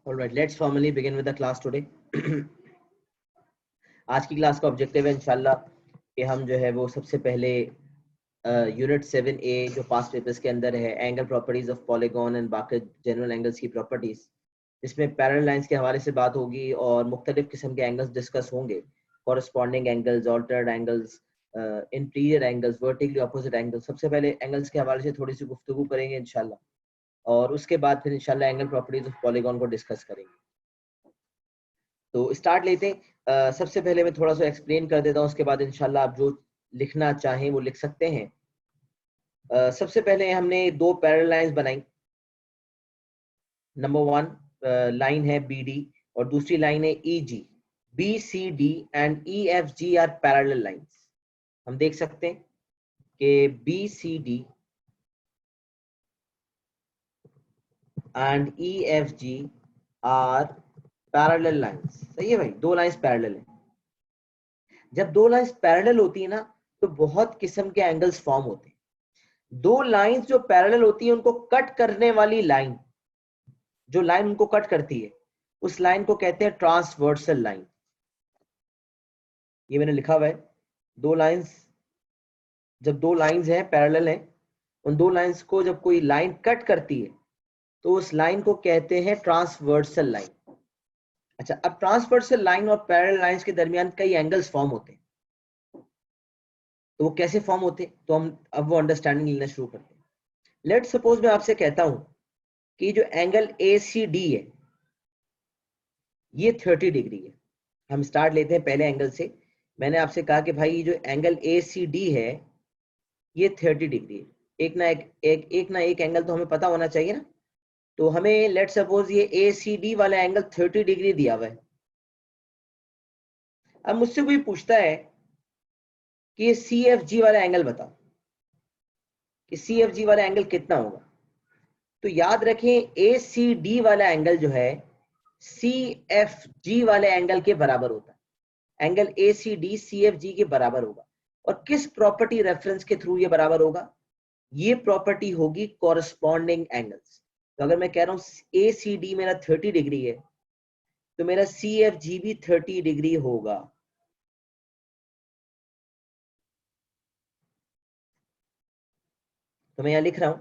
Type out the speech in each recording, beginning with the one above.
All right, let's formally begin with the class today. आज की class का objective है इंशाल्लाह कि हम जो है वो सबसे पहले यूनिट 7A जो पास्ट पेपर्स के अंदर है angle properties of polygon and बाकी जनरल एंगल्स की प्रॉपर्टीज, इसमें पैरेलल लाइंस के हवाले से बात होगी और मुख्तलिफ किस्म के एंगल्स डिस्कस होंगे, corresponding angles, altered angles, interior angles, vertically opposite angles. सबसे पहले एंगल्स के हवाले से थोड़ी सी गुफ्तगू करेंगे इंशाल्लाह, और उसके बाद फिर इंशाल्लाह एंगल प्रॉपर्टीज ऑफ पॉलीगॉन को डिस्कस करेंगे। तो स्टार्ट लेते हैं। सबसे पहले मैं थोड़ा सा एक्सप्लेन कर देता हूँ, उसके बाद इंशाल्लाह आप जो लिखना चाहें वो लिख सकते हैं। सबसे पहले हमने दो पैरेलल लाइंस बनाई। नंबर 1 लाइन है BD और दूसरी लाइन है EG। BCD and EFG are parallel lines. हम देख सकते हैं कि BCD and EFG are parallel lines. सही है भाई, दो लाइंस पैरेलल है। जब दो लाइंस पैरेलल होती है ना तो बहुत किस्म के एंगल्स फॉर्म होते हैं। दो लाइंस जो पैरेलल होती है उनको कट करने वाली लाइन, जो लाइन उनको कट करती है उस लाइन को कहते हैं ट्रांसवर्सल लाइन। ये मैंने लिखा हुआ है, दो लाइंस, जब दो लाइंस हैं पैरेलल हैं, उन दो लाइंस को जब कोई लाइन कट करती है तो उस लाइन को कहते हैं ट्रांसवर्सल लाइन। अच्छा, अब ट्रांसवर्सल लाइन और पैरेलल लाइंस के दरमियान कई एंगल्स फॉर्म होते हैं, तो वो कैसे फॉर्म होते हैं तो हम अब वो अंडरस्टैंडिंग लेना शुरू करते हैं। लेट्स सपोज मैं आपसे कहता हूं कि जो एंगल ACD है ये 30 डिग्री है। हम स्टार्ट लेते हैं पहले एंगल से। मैंने आपसे कहा कि भाई जो एंगल ACD है ये 30 डिग्री है। एक ना एक एंगल तो हमें पता होना चाहिए ना। तो हमें लेट सपोज ये ACD वाला एंगल 30 डिग्री दिया हुआ है। अब मुझसे कोई पूछता है कि ये CFG वाला एंगल बताओ कि CFG वाला एंगल कितना होगा। तो याद रखें ACD वाला एंगल जो है CFG वाले एंगल के बराबर होता है। एंगल ACD CFG के बराबर होगा। और किस प्रॉपर्टी रेफरेंस के थ्रू ये बराबर होगा? ये प्रॉपर्टी होगी कॉरस्पॉन्डिंग एंगल्स। तो अगर मैं कह रहा हूं ACD मेरा 30 डिग्री है तो मेरा CFG भी 30 डिग्री होगा। तो मैं यहां लिख रहा हूं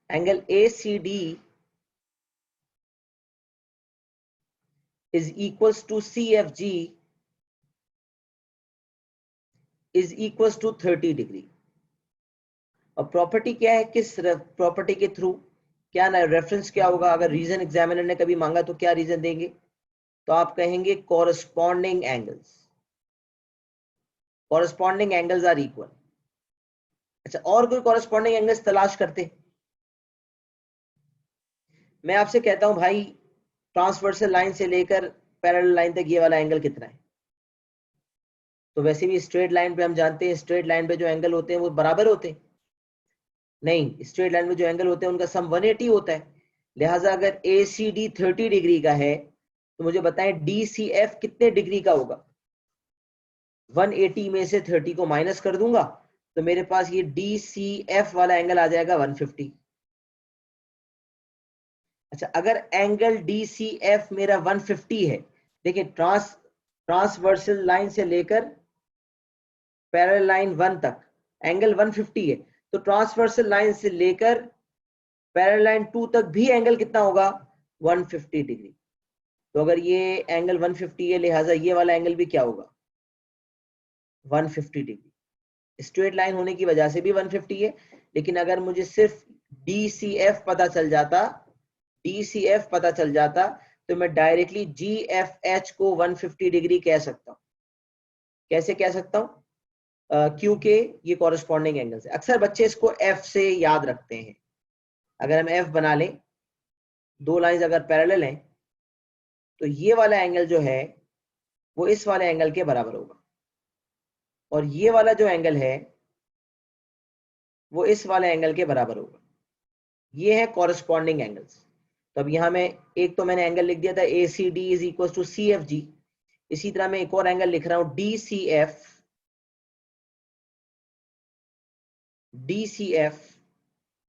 angle ACD is equals to CFG is equals to 30 degree. और प्रॉपर्टी क्या है, किस प्रॉपर्टी के थ्रू, क्या ना रेफरेंस क्या होगा? अगर रीजन एग्जामिनर ने कभी मांगा तो क्या रीजन देंगे? तो आप कहेंगे corresponding angles. Corresponding angles are equal. अच्छा, और कोई कॉरस्पॉन्डिंग एंगल्स तलाश करते? मैं आपसे कहता हूं भाई ट्रांसवर्सल लाइन से लेकर पैरेलल लाइन तक ये वाला एंगल कितना है। तो वैसे भी स्ट्रेट लाइन पे हम जानते हैं स्ट्रेट लाइन पे जो एंगल होते हैं वो बराबर होते हैं। नहीं, स्ट्रेट लाइन में जो एंगल होते हैं उनका सम 180 होता है। लिहाजा अगर ACD 30 डिग्री का है तो मुझे बताएं DCF कितने डिग्री का होगा। 180 में से 30 को माइनस कर दूंगा तो मेरे पास ये DCF वाला एंगल आ जाएगा 150। अच्छा, अगर एंगल DCF मेरा 150 है, देखिए ट्रांसवर्सल लाइन से लेकर पैरेलल लाइन 1 तक एंगल 150 है, तो ट्रांसवर्सल लाइन से लेकर पैरेलल लाइन 2 तक भी एंगल कितना होगा? 150 डिग्री। तो अगर ये एंगल 150 है लिहाजा ये वाला एंगल भी क्या होगा? 150 डिग्री। स्ट्रेट लाइन होने की वजह से भी 150 है, लेकिन अगर मुझे सिर्फ DCF पता चल जाता, DCF पता चल जाता तो मैं डायरेक्टली GFH को 150 डिग्री कह सकता हूं। कैसे कह सकता हूं? क्योंकि ये कॉरस्पॉन्डिंग एंगल्स है। अक्सर बच्चे इसको F से याद रखते हैं। अगर हम F बना लें, दो लाइंस अगर पैरेलल हैं तो ये वाला एंगल जो है वो इस वाले एंगल के बराबर होगा, और ये वाला जो एंगल है वो इस वाले एंगल के बराबर होगा। ये है कॉरस्पॉन्डिंग एंगल्स। तो अब यहां में एक तो मैंने एंगल लिख दिया था ACD is equal to CFG। इसी तरह मैं एक और एंगल लिख रहा हूं DCF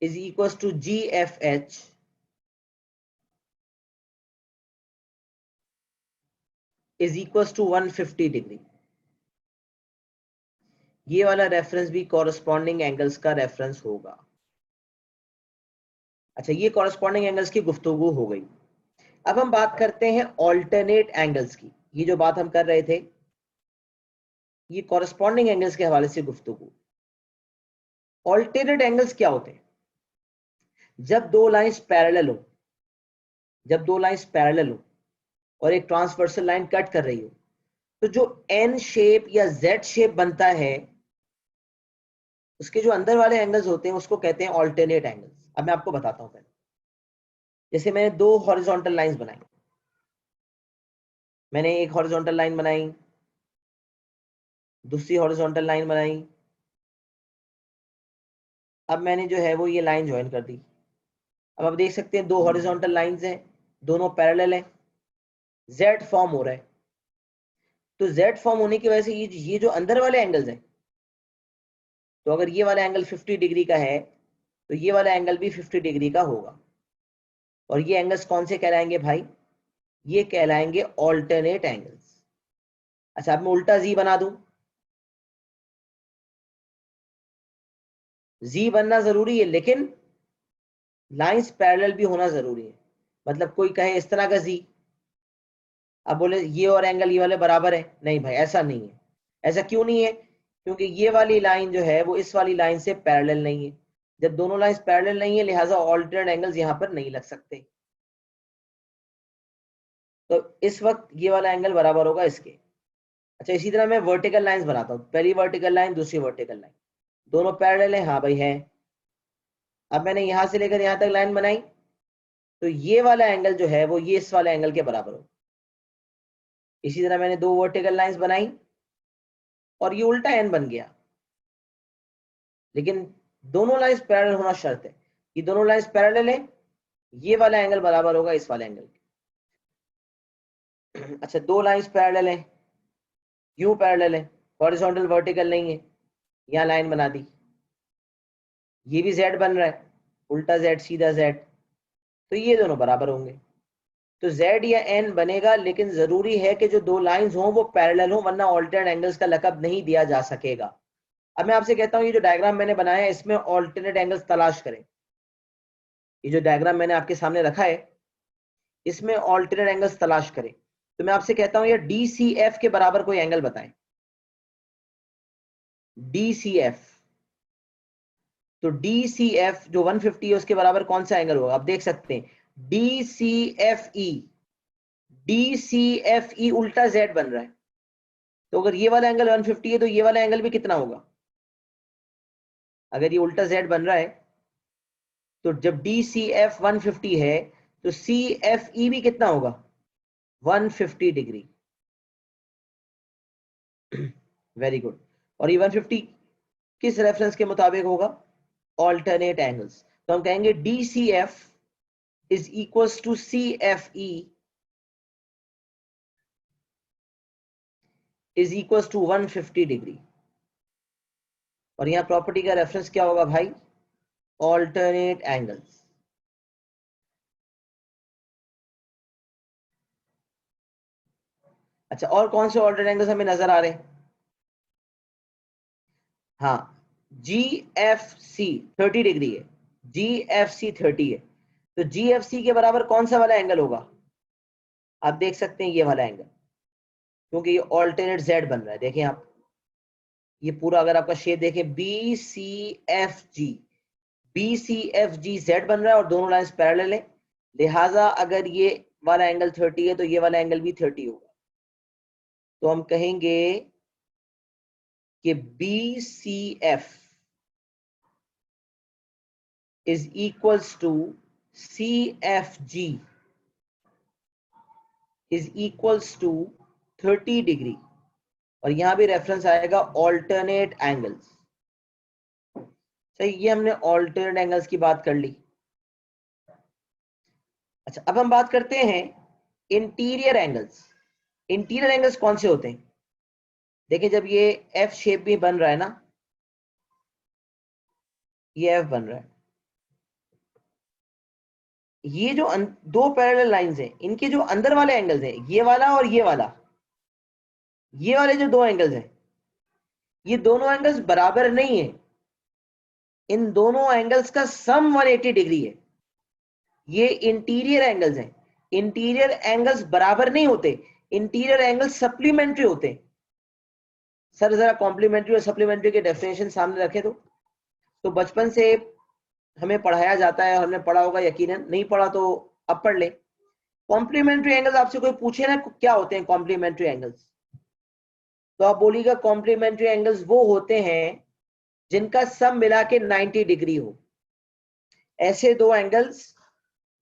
is equal to GFH। Is equal to 150 degree. ये वाला रेफरेंस भी कॉरस्पॉन्डिंग एंगल्स का रेफरेंस होगा। अच्छा, ये कॉरस्पॉन्डिंग एंगल्स की गुफ्तगू हो गई। अब हम बात करते हैं ऑल्टरनेट एंगल्स की। ये जो बात हम कर रहे थे ये कॉरस्पॉन्डिंग एंगल्स के हवाले से गुफ्तगू। ऑल्टरनेट एंगल्स क्या होते हैं? जब दो लाइंस पैरेलल हो, जब दो लाइंस पैरेलल हो और एक ट्रांसवर्सल लाइन कट कर रही हो, तो जो एन शेप या जेड शेप बनता है उसके जो अंदर वाले एंगल्स होते हैं उसको कहते हैं ऑल्टरनेट एंगल्स। अब मैं आपको बताता हूं पहले। जैसे मैंने दो हॉरिजॉन्टल लाइंस बनाई, मैंने एक हॉरिजॉन्टल लाइन बनाई, दूसरी हॉरिजॉन्टल लाइन बनाई। अब मैंने जो है वो ये लाइन ज्वाइन कर दी। अब आप देख सकते हैं दो हॉरिजॉन्टल लाइंस हैं, दोनों पैरेलल हैं, जेड फॉर्म हो रहा है। तो जेड फॉर्म होने की वजह से ये जो अंदर वाले एंगल्स हैं, तो अगर ये वाला एंगल 50 डिग्री का है तो ये वाला एंगल भी 50 डिग्री का होगा। और ये एंगल्स कौन से कहलाएंगे भाई? ये कहलाएंगे ऑल्टरनेट एंगल्स। अच्छा, अब मैं उल्टा जी बना दूं। जी बनना जरूरी है लेकिन लाइंस पैरेलल भी होना जरूरी है। मतलब कोई कहे इस तरह का जी, अब बोले ये और एंगल ये वाले बराबर है, नहीं भाई ऐसा नहीं है। ऐसा क्यों नहीं है? क्योंकि ये वाली लाइन जो है वो इस वाली लाइन से पैरेलल नहीं है। जब दोनों लाइंस पैरेलल नहीं है लिहाजा ऑल्टरनेट एंगल्स यहां पर नहीं लग सकते। तो इस वक्त ये वाला एंगल बराबर होगा इसके। अच्छा, इसी तरह मैं वर्टिकल लाइंस बनाता हूँ। पहली वर्टिकल लाइन, दूसरी वर्टिकल लाइन, दोनों पैरेलल है, हाँ भाई है। अब मैंने यहां से लेकर यहां तक लाइन बनाई तो ये वाला एंगल जो है वो ये इस वाले एंगल के बराबर हो। इसी तरह मैंने दो वर्टिकल लाइंस बनाई और ये उल्टा एन बन गया। लेकिन दोनों लाइंस पैरेलल होना शर्त है। ये दोनों लाइंस पैरेलल है, ये वाला एंगल बराबर होगा इस वाले एंगल के। अच्छा, दो लाइंस पैरेलल है, यूं पैरेलल है, हॉरिजॉन्टल वर्टिकल नहीं है, यहां लाइन बना दी, ये भी जेड बन रहा है, उल्टा जेड सीधा जेड, तो ये दोनों बराबर होंगे। तो जेड या एन बनेगा, लेकिन जरूरी है कि जो दो लाइंस हों वो पैरेलल हो, वरना ऑल्टरनेट एंगल्स का लकब नहीं दिया जा सकेगा। अब मैं आपसे कहता हूं ये जो डायग्राम मैंने बनाया है इसमें ऑल्टरनेट एंगल्स तलाश करें। ये जो डायग्राम मैंने आपके सामने रखा है इसमें ऑल्टरनेट एंगल्स तलाश करें। तो मैं आपसे कहता हूं ये DCF के बराबर कोई एंगल बताएं। DCF, तो DCF जो 150 है उसके बराबर कौन सा एंगल होगा? आप देख सकते हैं DCFE, DCFE उल्टा Z बन रहा है। तो अगर ये वाला एंगल 150 है तो ये वाला एंगल भी कितना होगा? अगर ये उल्टा Z बन रहा है तो जब DCF 150 है तो CFE भी कितना होगा? 150 डिग्री। Very good. और ये 150 किस रेफरेंस के मुताबिक होगा? Alternate angles. तो हम कहेंगे DCF is equals to CFE is equals to 150 degree. और यहां प्रॉपर्टी का रेफरेंस क्या होगा भाई? Alternate angles. अच्छा, और कौन से ऑल्टरनेट एंगल्स हमें नजर आ रहे हैं? हाँ, GFC 30 डिग्री है, GFC 30 है। तो GFC के बराबर कौन सा वाला एंगल होगा? आप देख सकते हैं ये वाला एंगल, क्योंकि ये ऑल्टरनेट Z बन रहा है। देखें आप, ये पूरा अगर आपका शेप देखें BCFG, BCFG Z बन रहा है और दोनों लाइंस पैरेलल है। लिहाजा अगर ये वाला एंगल 30 है तो ये वाला एंगल भी 30 होगा। तो हम कहेंगे कि BCF is equals to CFG is equals to 30 degree. और यहां भी रेफरेंस आएगा ऑल्टरनेट एंगल्स। सही, ये हमने ऑल्टरनेट एंगल्स की बात कर ली। अच्छा, अब हम बात करते हैं इंटीरियर एंगल्स। इंटीरियर एंगल्स कौन से होते हैं? देखिए, जब ये एफ शेप में बन रहा है ना, ये एफ बन रहा है, ये जो दो पैरेलल लाइंस हैं इनके जो अंदर वाले एंगल्स हैं ये वाला और ये वाला, ये वाले जो दो एंगल्स हैं, ये दोनों एंगल्स बराबर नहीं है, इन दोनों एंगल्स का सम 180 डिग्री है। ये इंटीरियर एंगल्स हैं, इंटीरियर एंगल्स बराबर नहीं होते, इंटीरियर एंगल्स सप्लीमेंट्री होते हैं। सर जरा कॉम्प्लीमेंट्री और सप्लीमेंट्री के डेफिनेशन सामने रखे तो बचपन से हमें पढ़ाया जाता है, हमने पढ़ा होगा यकीनन, नहीं पढ़ा तो अब पढ़ ले। कॉम्प्लीमेंट्री एंगल्स आपसे कोई पूछे ना क्या होते हैं कॉम्प्लीमेंट्री एंगल्स, तो आप बोलिएगा कॉम्प्लीमेंट्री एंगल्स वो होते हैं जिनका सम मिला के 90 डिग्री हो। ऐसे दो एंगल्स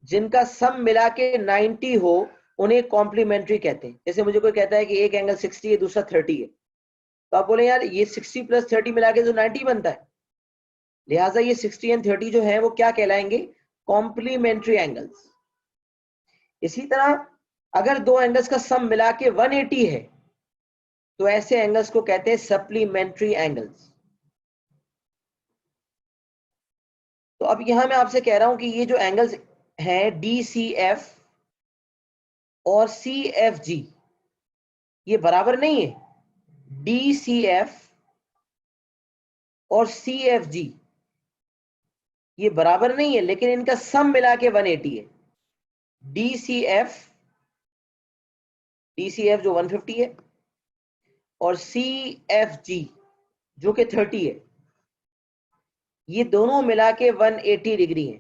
जिनका सम मिला के 90 हो उन्हें कॉम्प्लीमेंट्री कहते हैं। जैसे मुझे कोई कहता है कि एक एंगल 60 है दूसरा 30 है, तो आप बोले यार ये 60 प्लस 30 मिला के जो 90 बनता है, लिहाजा ये 60 एंड 30 जो है वो क्या कहलाएंगे, कॉम्प्लीमेंट्री एंगल्स। इसी तरह अगर दो एंगल्स का सम मिला के 180 है तो ऐसे एंगल्स को कहते हैं सप्लीमेंट्री एंगल्स। तो अब यहां मैं आपसे कह रहा हूं कि ये जो एंगल्स हैं DCF और CFG, ये बराबर नहीं है। DCF और CFG ये बराबर नहीं है, लेकिन इनका सम मिला के 180 है। DCF जो 150 है और CFG जो कि 30 है, ये दोनों मिला के 180 डिग्री है।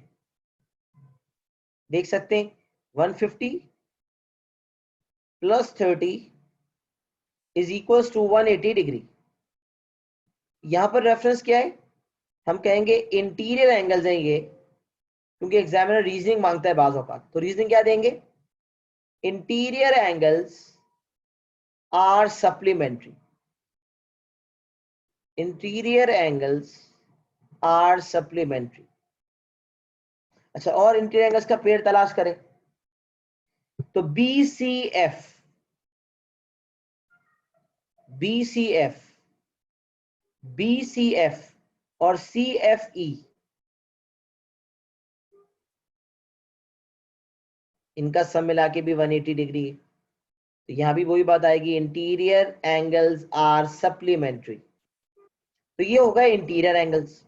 देख सकते हैं 150 plus 30 is equal to 180 degree. यहां पर रेफरेंस क्या है, हम कहेंगे इंटीरियर एंगल्स हैं ये, क्योंकि एग्जामिनर रीजनिंग मांगता है बाज औकात, तो रीजनिंग क्या देंगे, interior angles are supplementary, interior angles are supplementary. अच्छा, और इंटीरियर एंगल्स का पेड़ तलाश करें तो BCF, BCF, BCF और CFE, इनका सम मिला के भी 180 डिग्री है। तो यहां भी वही बात आएगी, इंटीरियर एंगल्स आर सप्लीमेंट्री। तो ये होगा इंटीरियर एंगल्स।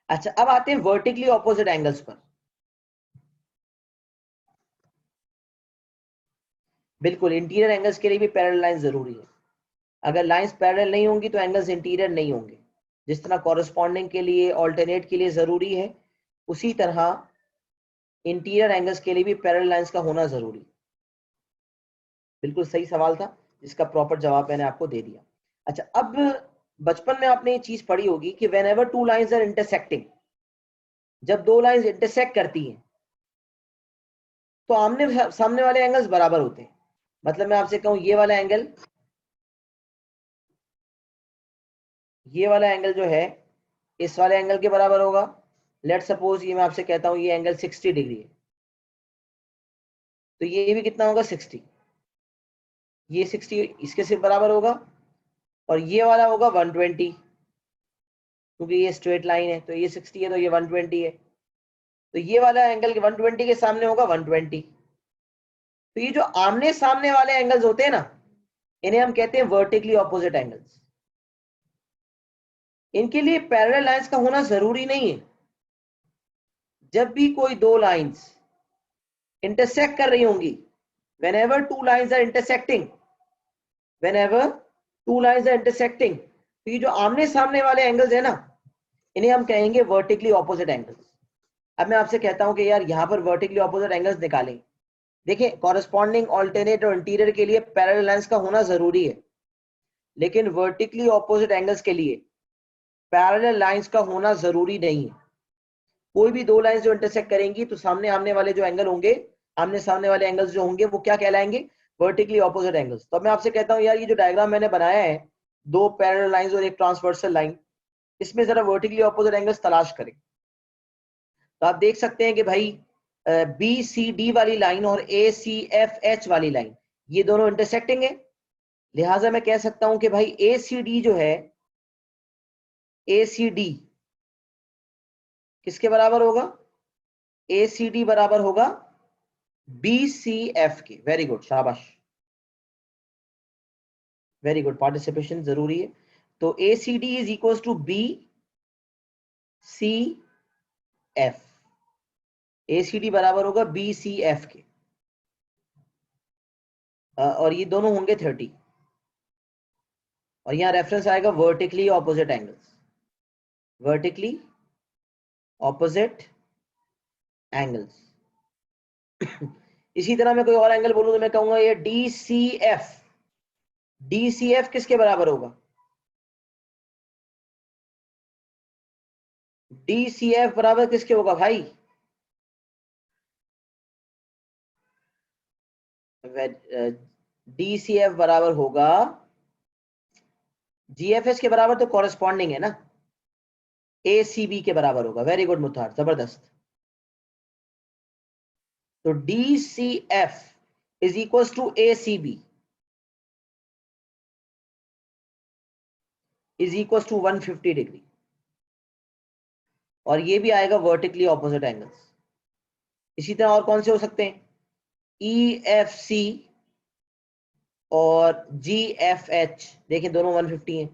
अच्छा, अब आते हैं वर्टिकली ऑपोजिट एंगल्स पर। बिल्कुल, इंटीरियर एंगल्स के लिए भी पैरेलल लाइन जरूरी है। अगर लाइंस पैरेलल नहीं होंगी तो एंगल्स इंटीरियर नहीं होंगे। जिस तरह कॉरेस्पॉन्डिंग के लिए, ऑल्टरनेट के लिए जरूरी है, उसी तरह इंटीरियर एंगल्स के लिए भी पैरेलल लाइंस का होना जरूरी। बिल्कुल सही सवाल था, जिसका प्रॉपर जवाब मैंने आपको दे दिया। अच्छा, अब बचपन में आपने ये चीज पढ़ी होगी कि whenever two lines are intersecting, जब दो लाइंस इंटरसेक्ट करती हैं तो आमने सामने वाले एंगल्स बराबर होते हैं। मतलब मैं आपसे कहूं ये वाला एंगल जो है इस वाले एंगल के बराबर होगा। लेट सपोज ये मैं आपसे कहता हूं ये एंगल 60 डिग्री है, तो ये भी कितना होगा 60, ये 60 इसके सिर्फ बराबर होगा, और ये वाला होगा 120, क्योंकि ये स्ट्रेट लाइन है, तो ये 60 है तो ये 120 है, तो ये वाला एंगल 120 के सामने होगा 120। तो ये जो आमने सामने वाले एंगल्स होते हैं ना, इन्हें हम कहते हैं वर्टिकली ऑपोजिट एंगल्स। इनके लिए पैरेलल लाइंस का होना जरूरी नहीं है। जब भी कोई दो लाइंस इंटरसेक्ट कर रही होंगी, whenever two lines are intersecting, whenever two lines are intersecting, तो ये जो आमने सामने वाले एंगल्स है ना, इन्हें हम कहेंगे वर्टिकली ऑपोजिट एंगल्स। अब मैं आपसे कहता हूं कि यार यहां पर वर्टिकली ऑपोजिट एंगल्स निकालें। देखिए, कॉरेस्पॉन्डिंग, ऑल्टरनेट और इंटीरियर के लिए पैरेलल लाइंस का होना जरूरी है, लेकिन वर्टिकली ऑपोजिट एंगल्स के लिए पैरेलल लाइंस का होना जरूरी नहीं है। कोई भी दो लाइंस जो इंटरसेक्ट करेंगी तो सामने आमने वाले जो एंगल होंगे, आमने सामने वाले एंगल्स जो होंगे वो क्या कहलाएंगे, वर्टिकली ऑपोजिट एंगल्स। तो मैं आपसे कहता हूं यार ये जो डायग्राम मैंने बनाया है, दो पैरेलल लाइंस और एक ट्रांसवर्सल लाइन, इसमें जरा वर्टिकली ऑपोजिट एंगल्स तलाश करें। तो आप देख सकते हैं कि भाई BCD वाली लाइन और ACFH वाली लाइन, ये दोनों इंटरसेक्टिंग है। लिहाजा मैं कह सकता हूं कि भाई ACD जो है, ACD किसके बराबर होगा, ACD बराबर होगा BCF के। वेरी गुड, शाबाश। वेरी गुड, पार्टिसिपेशन जरूरी है। तो ACD is equal to BCF, ACD बराबर होगा BCF के, और ये दोनों होंगे 30, और यहाँ रेफरेंस आएगा vertically opposite angles, vertically opposite angles. इसी तरह मैं कोई और एंगल बोलूं तो मैं कहूंगा ये DCF, DCF किसके बराबर होगा? DCF बराबर किसके होगा भाई? DCF बराबर होगा GFS के बराबर, तो कॉरेस्पॉन्डिंग है ना, ACB के बराबर होगा। वेरी गुड मुथार, जबरदस्त। तो DCF is equal to ACB is equal to 150 degree, और ये भी आएगा वर्टिकली ऑपोजिट एंगल्स। इसी तरह और कौन से हो सकते हैं? EFC और GFH, देखें दोनों 150 हैं,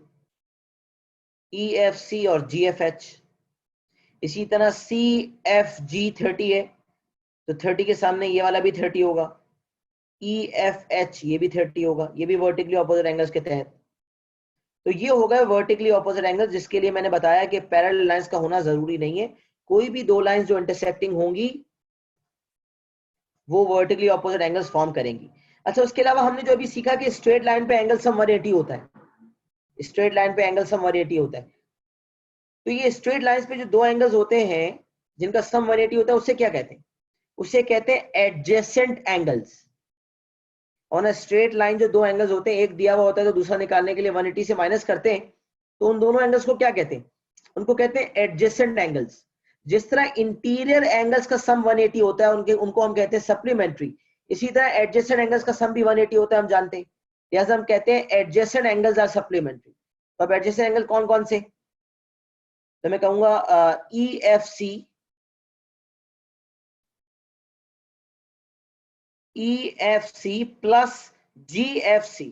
EFC और GFH। इसी तरह CFG 30 है, तो 30 के सामने ये वाला भी 30 होगा, EFH ये भी 30 होगा, ये भी वर्टिकली ऑपोजिट एंगल्स के तहत। तो ये होगा वर्टिकली ऑपोजिट एंगल, जिसके लिए मैंने बताया कि पैरेलल लाइंस का होना जरूरी नहीं है, कोई भी दो लाइंस जो इंटरसेक्टिंग होंगी वो वर्टिकली ऑपोजिट एंगल्स फॉर्म करेंगी। अच्छा, उसके अलावा हमने जो अभी सीखा कि स्ट्रेट लाइन पे एंगल सम 180 होता है, स्ट्रेट लाइन पे एंगल सम 180 होता है। तो ये स्ट्रेट लाइंस पे जो दो एंगल्स होते हैं जिनका सम 180 होता है, उसे क्या कहते हैं? उसे कहते हैं adjacent angles. On a straight line जो दो एंगल्स होते हैं, एक दिया हुआ होता है तो दूसरा निकालने के लिए 180 से माइनस करते हैं, तो उन दोनों एंगल्स को क्या कहते हैं? उनको कहते हैं एडजेसेंट एंगल्स। जिस तरह इंटीरियर एंगल्स का सम 180 होता है, उनको हम कहते हैं सप्लीमेंट्री, इसी तरह एडजेसेंट एंगल्स का सम भी 180 होता है, हम जानते हैं, लिहाजा हम कहते हैं एडजेसेंट एंगल्स आर सप्लीमेंट्री। तो अब एडजेसेंट एंगल कौन कौन से? तो मैं कहूंगा EFC प्लस GFC।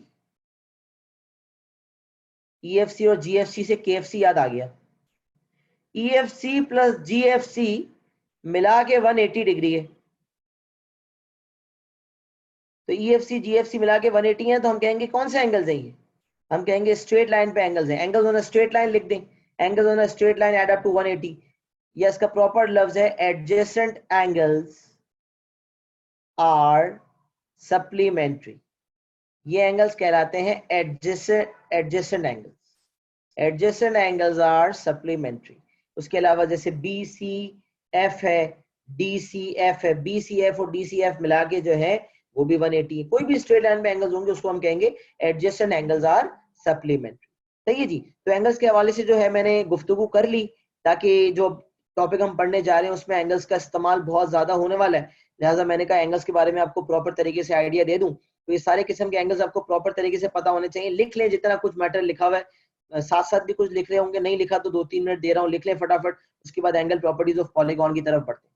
EFC और GFC से KFC याद आ गया। EFC प्लस GFC मिला के 180 डिग्री है, तो EFC GFC मिला के 180 है, तो हम कहेंगे कौन से एंगल्स हैं ये? हम कहेंगे स्ट्रेट लाइन पे एंगल्स हैं। Angles on a straight line लिख दें, angles on a straight line add up to 180। ये इसका प्रॉपर लफ्ज है, एडजेसेंट एंगल्स आर सप्लीमेंट्री। ये एंगल्स कहलाते हैं adjacent angles. Adjacent angles are supplementary. उसके अलावा जैसे BCF है, DCF है, BCF और DCF मिला के जो है वो भी 180 है। कोई भी स्ट्रेट लाइन पे एंगल्स होंगे उसको हम कहेंगे एडजेसेंट एंगल्स आर सप्लीमेंट्री। सही है जी। तो एंगल्स के हवाले से जो है मैंने गुफ्तगू कर ली, ताकि जो टॉपिक हम पढ़ने जा रहे हैं उसमें एंगल्स का इस्तेमाल बहुत ज्यादा होने वाला है, लिहाजा मैंने कहा एंगल्स के बारे में आपको प्रॉपर तरीके से आइडिया दे दूं। तो ये सारे किस्म के एंगल्स आपको प्रॉपर तरीके से पता होने चाहिए। लिख लें जितना कुछ मैटर लिखा हुआ है, साथ साथ भी कुछ लिख रहे होंगे, नहीं लिखा तो 2-3 मिनट दे रहा हूँ, लिख लें फटाफट। उसके बाद एंगल प्रॉपर्टीज ऑफ पॉलीगॉन की तरफ बढ़ते हैं।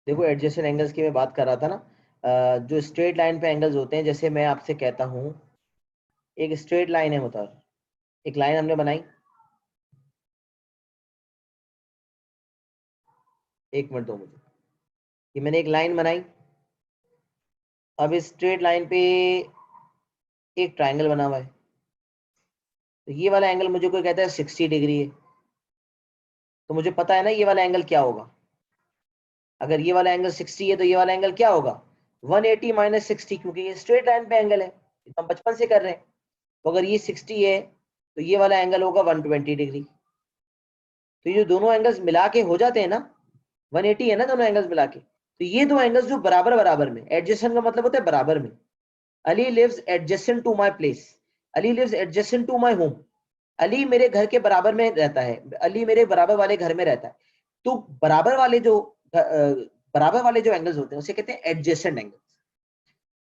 देखो, एडजेसेंट एंगल्स की मैं बात कर रहा था ना, जो स्ट्रेट लाइन पे एंगल्स होते हैं, जैसे मैं आपसे कहता हूँ एक स्ट्रेट लाइन है मुतार, एक लाइन हमने बनाई, एक मिनट दो मुझे, ये मैंने एक लाइन बनाई। अब इस स्ट्रेट लाइन पे एक ट्राइंगल बना हुआ है, तो ये वाला एंगल मुझे कोई कहता है 60 डिग्री है, तो मुझे पता है ना ये वाला एंगल क्या होगा। अगर ये वाला एंगल 60 है तो ये वाला एंगल क्या होगा, 180 माइनस 60, क्योंकि ये स्ट्रेट लाइन पे एंगल है, ये तो हम बचपन से कर रहे हैं। तो अगर ये 60 है तो ये वाला एंगल होगा 120 डिग्री। तो ये जो दोनों एंगल्स मिला के हो जाते हैं ना, 180 है ना दोनों एंगल्स मिला के, तो ये दो एंगल्स जो बराबर बराबर में, एडजेसेंट का मतलब होता है बराबर में। Ali lives adjacent to my place, Ali lives adjacent to my home, Ali मेरे घर के बराबर में रहता है, अली मेरे बराबर वाले घर में रहता है। तो बराबर वाले जो एंगल्स होते हैं उसे कहते हैं एडजेसेंट एंगल्स।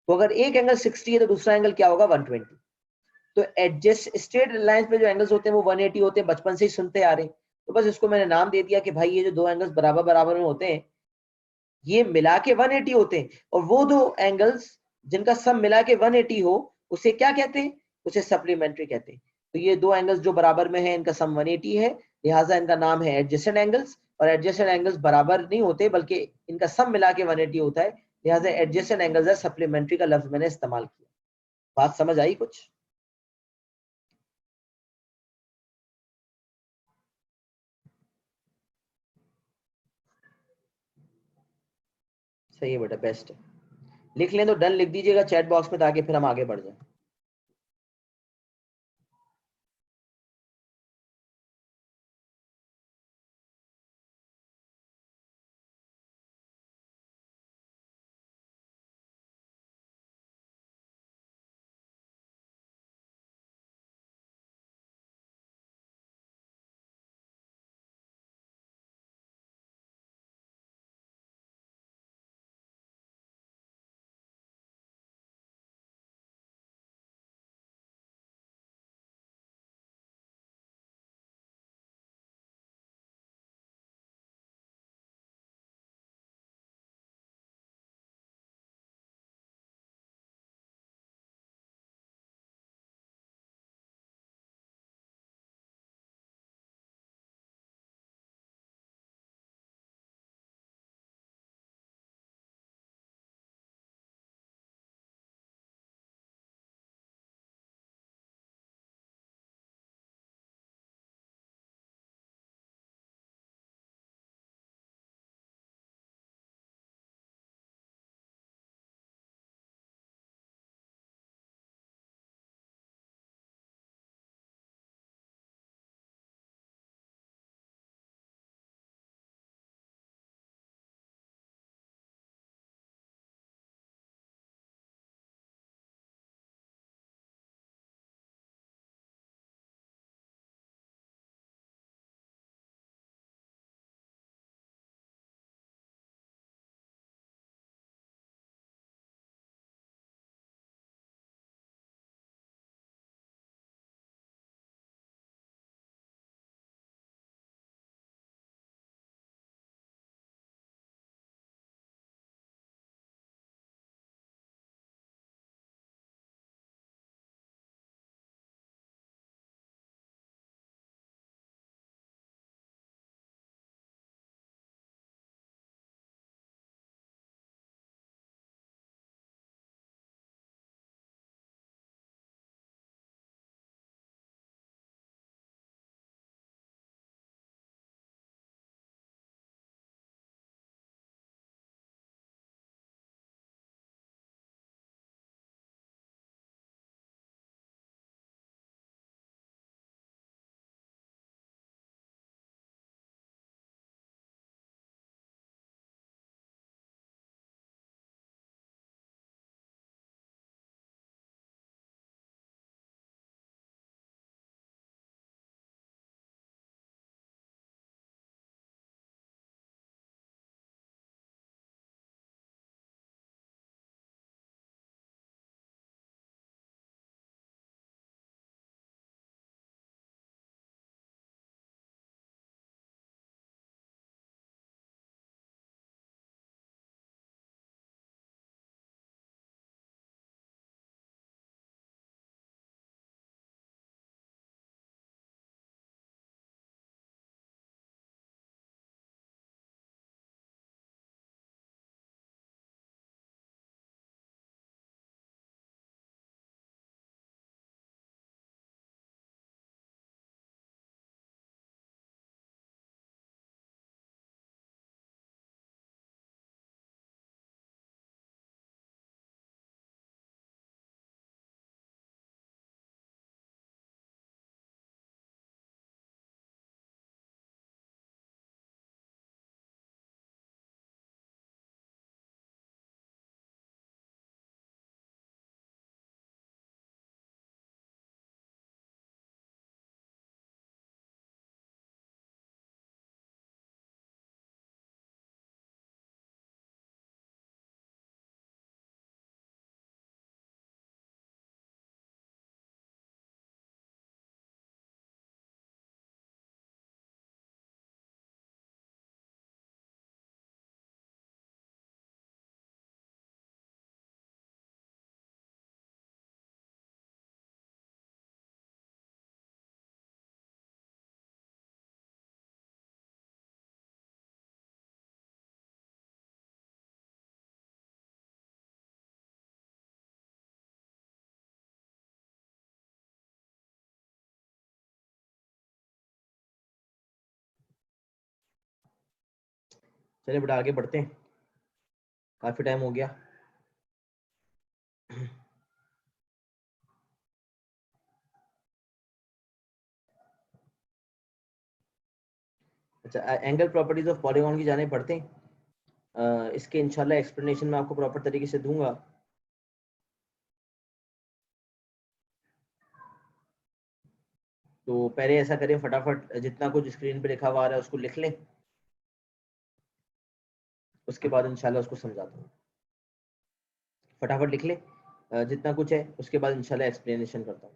तो अगर एक एंगल 60 है तो दूसरा एंगल क्या होगा, 120। तो एडजस्ट स्ट्रेट लाइंस पे जो एंगल्स होते हैं वो 180 होते हैं, बचपन से ही सुनते आ रहे हैं। तो बस इसको मैंने नाम दे दिया कि भाई ये जो दो एंगल्स बराबर बराबर में होते हैं ये मिला के 180 होते हैं, और वो दो एंगल्स जिनका सम मिला के 180 हो उसे क्या कहते हैं, उसे सप्लीमेंट्री कहते हैं। तो ये दो एंगल्स जो बराबर में है इनका सम 180 है, लिहाजा इनका नाम है एडजेसेंट एंगल्स। और एडजेसेंट एंगल्स बराबर नहीं होते बल्कि इनका सम मिला के 180 होता है, लिहाजा एडजेसेंट एंगल्स है, सप्लीमेंट्री का लफ्ज मैंने इस्तेमाल किया। बात समझ आई कुछ? सही है बेटा, बेस्ट है। लिख लें तो डन लिख दीजिएगा चैट बॉक्स में ताकि फिर हम आगे बढ़ जाए। चलिए बेटा आगे बढ़ते हैं, काफी टाइम हो गया। अच्छा, एंगल प्रॉपर्टीज ऑफ पॉलीगॉन की जाने पढ़ते हैं। इसके इंशाल्लाह एक्सप्लेनेशन मैं आपको प्रॉपर तरीके से दूंगा। तो पहले ऐसा करें, फटाफट जितना कुछ स्क्रीन पे लिखा हुआ आ रहा है उसको लिख लें, उसके बाद इंशाल्लाह उसको समझाता हूँ। फटाफट लिख लें जितना कुछ है, उसके बाद इंशाल्लाह एक्सप्लेनेशन करता हूँ।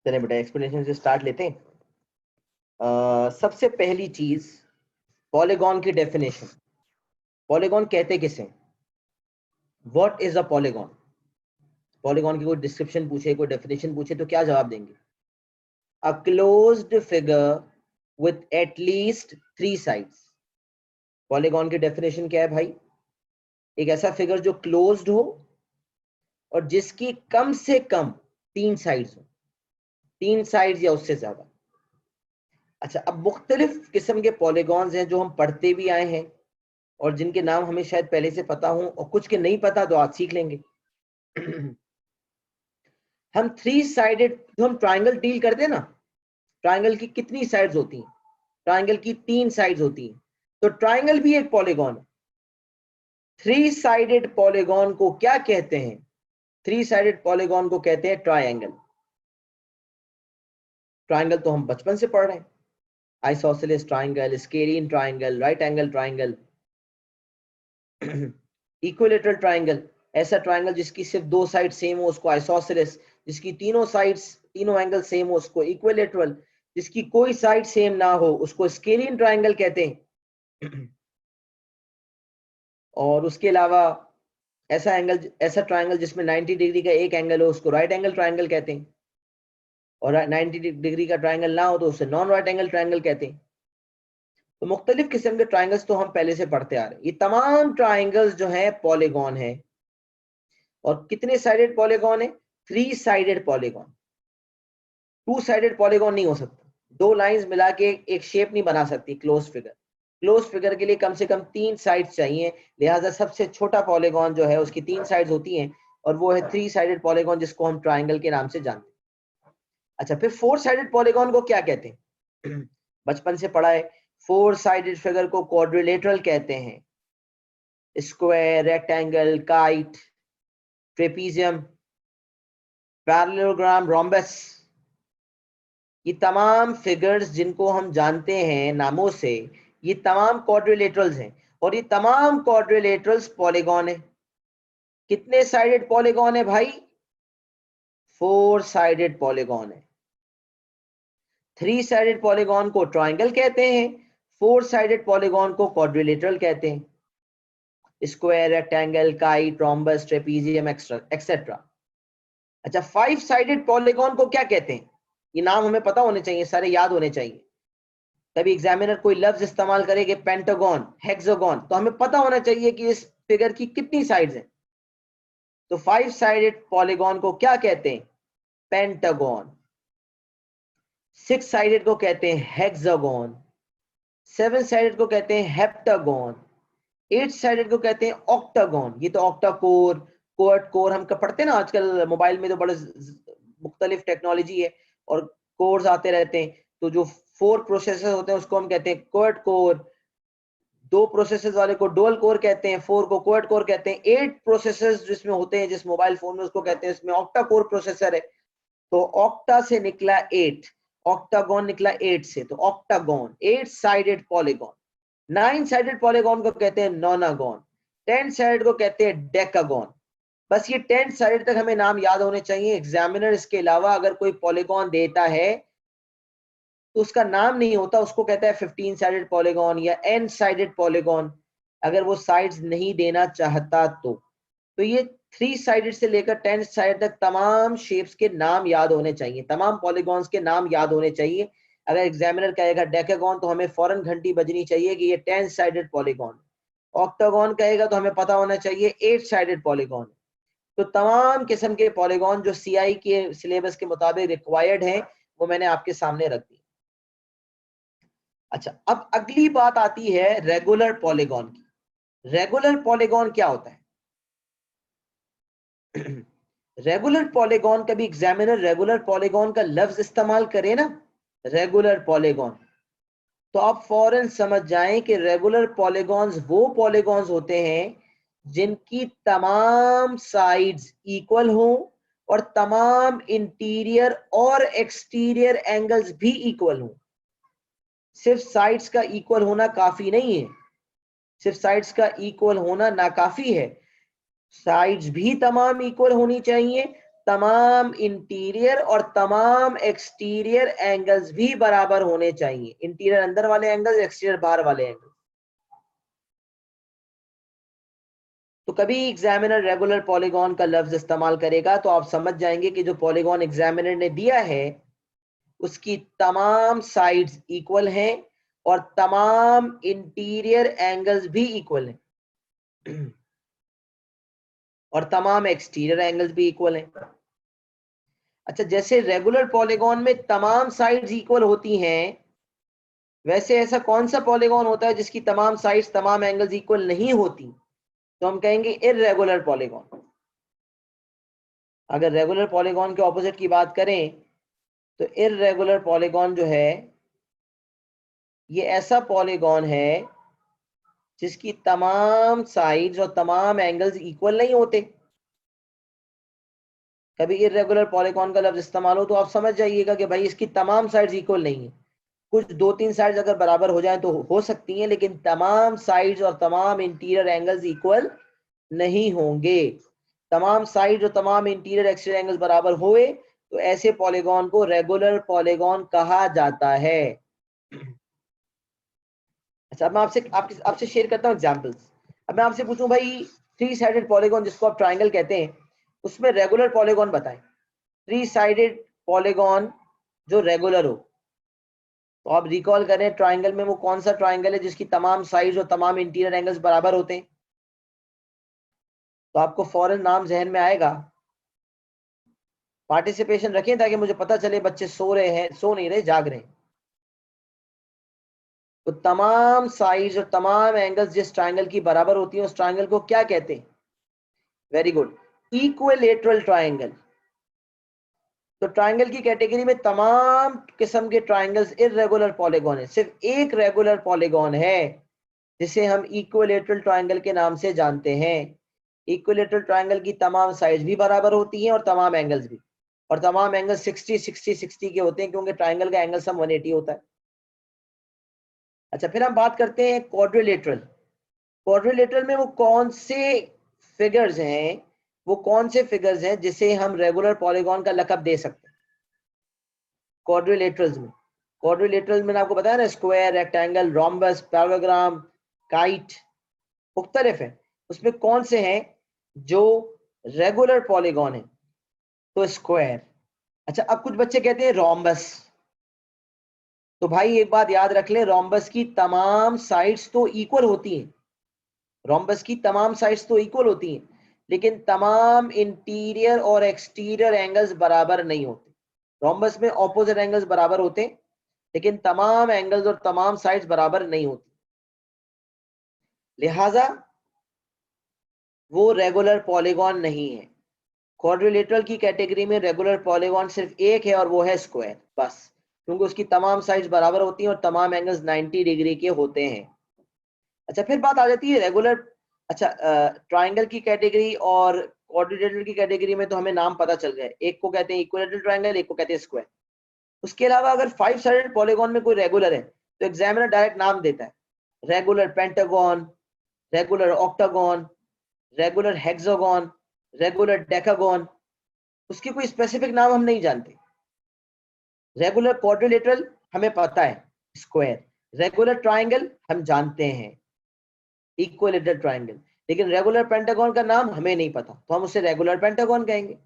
चलिए बेटा एक्सप्लेनेशन से स्टार्ट लेते हैं। सबसे पहली चीज पॉलीगॉन की डेफिनेशन। पॉलीगॉन कहते किसे? What is a polygon? Polygon की कोई डिस्क्रिप्शन पूछे, कोई डेफिनेशन पूछे तो क्या जवाब देंगे? A closed figure with at least 3 sides. Polygon की डेफिनेशन क्या है भाई? एक ऐसा फिगर जो क्लोज्ड हो और जिसकी कम से कम 3 साइड्स हो, 3 साइड्स या उससे ज्यादा। अच्छा, अब मुख्तलिफ किस्म के पॉलीगॉन्स हैं जो हम पढ़ते भी आए हैं और जिनके नाम हमें शायद पहले से पता हो, और कुछ के नहीं पता तो आज सीख लेंगे। हम 3 साइडेड, जो हम ट्राइंगल डील करते हैं ना, ट्राइंगल की कितनी साइड्स होती हैं? ट्राइंगल की 3 साइड्स होती हैं, तो ट्राइंगल भी एक पॉलीगॉन है। 3 साइडेड पॉलीगॉन को क्या कहते हैं? 3 साइडेड पॉलीगॉन को कहते हैं ट्राइंगल। ट्राइंगल तो हम बचपन से पढ़ रहे हैं, isosceles triangle, scalene triangle, right angle triangle, equilateral triangle. ऐसा ट्राइंगल जिसकी सिर्फ 2 साइड सेम हो उसको आइसोसेलेस, जिसकी तीनों साइड्स, तीनों एंगल सेम हो उसको इक्विलेटरल, जिसकी कोई साइड सेम ना हो उसको स्केलियन ट्राइंगल कहते हैं। और उसके अलावा ऐसा ट्राइंगल जिसमें 90 डिग्री का एक एंगल हो उसको राइट एंगल ट्राइंगल कहते हैं, और 90 डिग्री का ट्राइंगल ना हो तो उसे नॉन राइट एंगल ट्राइंगल कहते हैं। तो मुख्तलिफ किस्म के ट्राइंगल्स तो हम पहले से पढ़ते आ रहे हैं। ये तमाम ट्राइंगल्स जो हैं पॉलीगॉन है। और कितने साइडेड पॉलीगॉन है? 3 साइडेड पॉलीगॉन। 2 साइडेड पॉलीगॉन नहीं हो सकता, 2 लाइंस मिला के एक शेप नहीं बना सकती क्लोज फिगर। क्लोज फिगर के लिए कम से कम 3 साइड्स चाहिए, लिहाजा सबसे छोटा पॉलीगॉन जो है उसकी 3 साइड्स होती हैं, और वो है 3 साइडेड पॉलीगॉन, जिसको हम ट्राइंगल के नाम से जानते हैं। अच्छा, फिर 4 साइडेड पॉलीगॉन को क्या कहते हैं? बचपन से पढ़ा है, 4 साइडेड फिगर को क्वाड्रिलेटरल कहते हैं। Square, rectangle, kite, trapezium, parallelogram, rhombus, ये तमाम फिगर्स जिनको हम जानते हैं नामों से, ये तमाम क्वाड्रिलेटरल्स हैं, और ये तमाम क्वाड्रिलेटरल्स पॉलीगॉन है। कितने साइडेड पॉलीगॉन है भाई? 4 साइडेड पॉलीगॉन है। 3 साइडेड पॉलीगॉन को ट्राइंगल कहते हैं, 4 साइडेड पॉलीगॉन को क्वाड्रिलेटरल कहते हैं। Square, rectangle, kite, rhombus, trapezium etcetera. अच्छा, 5 साइडेड पॉलीगॉन को क्या कहते हैं? ये नाम हमें पता होने चाहिए, सारे याद होने चाहिए। तभी एग्जामिनर कोई लफ्ज इस्तेमाल करे कि पेंटागन, हेक्सागन, तो हमें पता होना चाहिए कि इस फिगर की कितनी साइड्स हैं। तो 5 साइडेड पॉलीगॉन को क्या कहते हैं? पेंटागन। 6 साइडेड को कहते हैं हेक्सागन। 7 साइडेड को कहते हैं हेप्टागन। 8 साइडेड को कहते हैं ऑक्टागन। ये तो ऑक्टा कोर, कोर्ट कोर हम पढ़ते हैं ना आजकल मोबाइल में, तो बड़े मुख्तलिफ टेक्नोलॉजी है और कोर्स आते रहते हैं। तो जो 4 प्रोसेसर होते हैं उसको हम कहते हैं कोर्ट कोर, 2 प्रोसेसर वाले को डुअल कोर कहते हैं, 4 को क्वाड कोर कहते हैं, 8 प्रोसेसर जिसमें होते हैं जिस मोबाइल फोन में उसको कहते हैं, इसमें ऑक्टा कोर प्रोसेसर है। तो ऑक्टा से निकला 8, ऑक्टागन निकला 8 से, तो octagon 8 sided polygon. 9 sided polygon को कहते हैं नोनागन। 10 साइडेड को कहते हैं डेकागन। बस ये 10 साइडेड तक हमें नाम याद होने चाहिए। एग्जामिनर इसके अलावा अगर कोई पॉलीगॉन देता है तो उसका नाम नहीं होता, उसको कहता है 15 साइडेड पॉलीगॉन या n साइडेड पॉलीगॉन, अगर वो साइड्स नहीं देना चाहता तो ये 3 साइडेड से लेकर 10 साइड तक तमाम शेप्स के नाम याद होने चाहिए, तमाम पॉलीगॉन्स के नाम याद होने चाहिए। अगर एग्जामिनर कहेगा डेकागन तो हमें फौरन घंटी बजनी चाहिए कि ये 10 साइडेड पॉलीगॉन। ऑक्टागन कहेगा तो हमें पता होना चाहिए 8 साइडेड पॉलीगॉन। तो तमाम किस्म के पॉलीगॉन जो CI के सिलेबस के मुताबिक रिक्वायर्ड हैं वो मैंने आपके सामने रख दी। अच्छा, अब अगली बात आती है रेगुलर पॉलीगॉन की। रेगुलर पॉलीगॉन क्या होता है? रेगुलर पॉलीगॉन का भी एग्जामिनर रेगुलर पॉलीगॉन का लफ्ज इस्तेमाल करे ना, रेगुलर पॉलीगॉन, तो आप फौरन समझ जाएं कि रेगुलर पॉलीगॉन्स वो पॉलीगॉन्स होते हैं जिनकी तमाम साइड्स इक्वल हो और तमाम इंटीरियर और एक्सटीरियर एंगल्स भी इक्वल हो। सिर्फ साइड्स का इक्वल होना काफी नहीं है, सिर्फ साइड्स का इक्वल होना नाकाफी है, साइड्स भी तमाम इक्वल होनी चाहिए, तमाम इंटीरियर और तमाम एक्सटीरियर एंगल्स भी बराबर होने चाहिए। इंटीरियर अंदर वाले एंगल्स, एक्सटीरियर बाहर वाले एंगल्स। तो कभी एग्जामिनर रेगुलर पॉलीगॉन का लफ्ज इस्तेमाल करेगा तो आप समझ जाएंगे कि जो पॉलीगॉन एग्जामिनर ने दिया है उसकी तमाम साइड्स इक्वल हैं और तमाम इंटीरियर एंगल्स भी इक्वल हैं और तमाम एक्सटीरियर एंगल्स भी इक्वल हैं। अच्छा, जैसे रेगुलर पॉलीगॉन में तमाम साइड्स इक्वल होती हैं, वैसे ऐसा कौन सा पॉलीगॉन होता है जिसकी तमाम साइड्स तमाम एंगल्स इक्वल नहीं होती? तो हम कहेंगे इर्रेगुलर पॉलीगॉन। अगर रेगुलर पॉलीगॉन के ऑपोजिट की बात करें तो इर्रेगुलर पॉलीगॉन जो है ये ऐसा पॉलीगॉन है जिसकी तमाम साइड्स और तमाम एंगल्स इक्वल नहीं होते। कभी इर्रेगुलर पॉलीगॉन का लफ्ज इस्तेमाल हो तो आप समझ जाइएगा कि भाई इसकी तमाम साइड्स इक्वल नहीं है। कुछ 2-3 साइड्स अगर बराबर हो जाएं तो हो सकती हैं, लेकिन तमाम साइड्स और तमाम इंटीरियर एंगल्स इक्वल नहीं होंगे। तमाम साइड्स और तमाम इंटीरियर एक्सटीरियर एंगल्स बराबर हुए तो ऐसे पॉलीगॉन को रेगुलर पॉलीगॉन कहा जाता है। अच्छा, अब मैं आपसे शेयर करता हूँ एग्जांपल्स। अब मैं आपसे पूछूं भाई 3 साइडेड पॉलीगॉन जिसको आप ट्राइंगल कहते हैं उसमें रेगुलर पॉलीगॉन बताएं। 3 साइडेड पॉलीगॉन जो रेगुलर हो, तो आप रिकॉल करें ट्राइंगल में वो कौन सा ट्राइंगल है जिसकी तमाम साइड्स और तमाम इंटीरियर एंगल्स बराबर होते हैं? तो आपको फौरन नाम जहन में आएगा। पार्टिसिपेशन रखें ताकि मुझे पता चले बच्चे सो रहे हैं, सो नहीं रहे, जाग रहे हैं। तो तमाम साइड्स और तमाम एंगल्स जिस ट्राइंगल की बराबर होती हैं उस ट्राइंगल को क्या कहते हैं? Very good, equilateral triangle. तो ट्राइंगल की कैटेगरी में तमाम किस्म के ट्राइंगल्स इर्रेगुलर पॉलीगॉन है। सिर्फ एक रेगुलर पॉलीगॉन है जिसे हम इक्विलेटरल ट्राइंगल के नाम से जानते हैं। इक्विलेटरल ट्राइंगल की तमाम साइड्स भी बराबर होती हैं और तमाम एंगल्स भी, और तमाम एंगल्स 60-60-60 के होते हैं क्योंकि ट्राइंगल का एंगल सम 180 होता है। अच्छा, फिर हम बात करते हैं क्वाड्रिलेटरल। क्वाड्रिलेटरल में वो कौन से फिगर्स हैं, वो कौन से फिगर्स हैं जिसे हम रेगुलर पॉलीगॉन का लकब दे सकते हैं? क्वाड्रिलेटरल्स में, क्वाड्रिलेटरल में आपको बताया ना, स्क्वायर, रेक्टेंगल, रोम्बस, पैराग्राम, काइट, मुख्तलिफ है। उसमें कौन से हैं जो रेगुलर पॉलीगॉन है? तो स्क्वायर। अच्छा, अब कुछ बच्चे कहते हैं रोम्बस। तो भाई एक बात याद रख ले, रोम्बस की तमाम साइड्स तो इक्वल होती हैं, रोम्बस की तमाम साइड्स तो इक्वल होती हैं, लेकिन तमाम इंटीरियर और एक्सटीरियर एंगल्स बराबर नहीं होते। रोम्बस में ऑपोजिट एंगल्स बराबर होते हैं लेकिन तमाम एंगल्स और तमाम साइड्स बराबर नहीं होती, लिहाजा वो रेगुलर पॉलीगॉन नहीं है। क्वाड्रिलेटरल की कैटेगरी में रेगुलर पॉलीगॉन सिर्फ एक है और वो है स्क्वायर, बस, क्योंकि उसकी तमाम साइड्स बराबर होती हैं और तमाम एंगल्स 90 डिग्री के होते हैं। अच्छा, फिर बात आ जाती है रेगुलर, अच्छा ट्राइंगल की कैटेगरी और क्वाड्रिलेटरल की कैटेगरी में तो हमें नाम पता चल गए, एक को कहते हैं इक्विलेटरल ट्राइंगल, एक को कहते हैं स्क्वायर। उसके अलावा अगर 5 साइडेड पॉलीगॉन में कोई रेगुलर है तो एग्जामिनर डायरेक्ट नाम देता है, regular pentagon, regular octagon, regular hexagon, regular decagon. उसके कोई स्पेसिफिक नाम हम नहीं जानते। रेगुलर क्वाड्रिलेटरल हमें पता है, स्क्वायर। रेगुलर ट्राइंगल हम जानते हैं, इक्विलेटरल ट्राइंगल। लेकिन रेगुलर पेंटागन का नाम हमें नहीं पता तो हम उसे रेगुलर पेंटागन कहेंगे।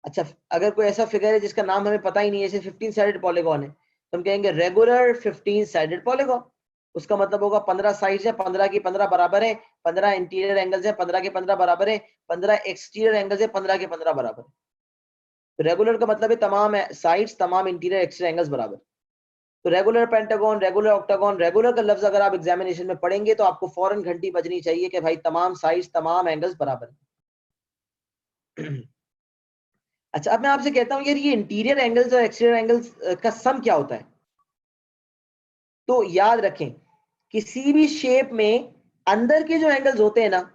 अच्छा, अगर कोई ऐसा फिगर है जिसका नाम हमें पता ही नहीं है, जैसे 15 साइडेड पॉलीगॉन है, तो हम कहेंगे रेगुलर 15 साइडेड पॉलीगॉन। उसका मतलब होगा 15 साइड्स है, 15 की 15 बराबर है, 15 इंटीरियर एंगल्स है, 15 के 15 बराबर है, 15 एक्सटीरियर एंगल्स है, 15 के 15 बराबर है। तो रेगुलर का मतलब है तमाम साइड्स, तमाम इंटीरियर एक्सटीरियर एंगल्स बराबर। तो regular pentagon, regular octagon, regular का लफ्ज अगर आप एग्जामिनेशन में पढ़ेंगे तो आपको फौरन घंटी बजनी चाहिए कि भाई तमाम साइड्स, तमाम एंगल्स बराबर है। अच्छा, अब मैं आपसे कहता हूं यार ये इंटीरियर एंगल्स और एक्सटीरियर एंगल्स का सम क्या होता है? तो याद रखें, किसी भी शेप में अंदर के जो एंगल्स होते हैं ना,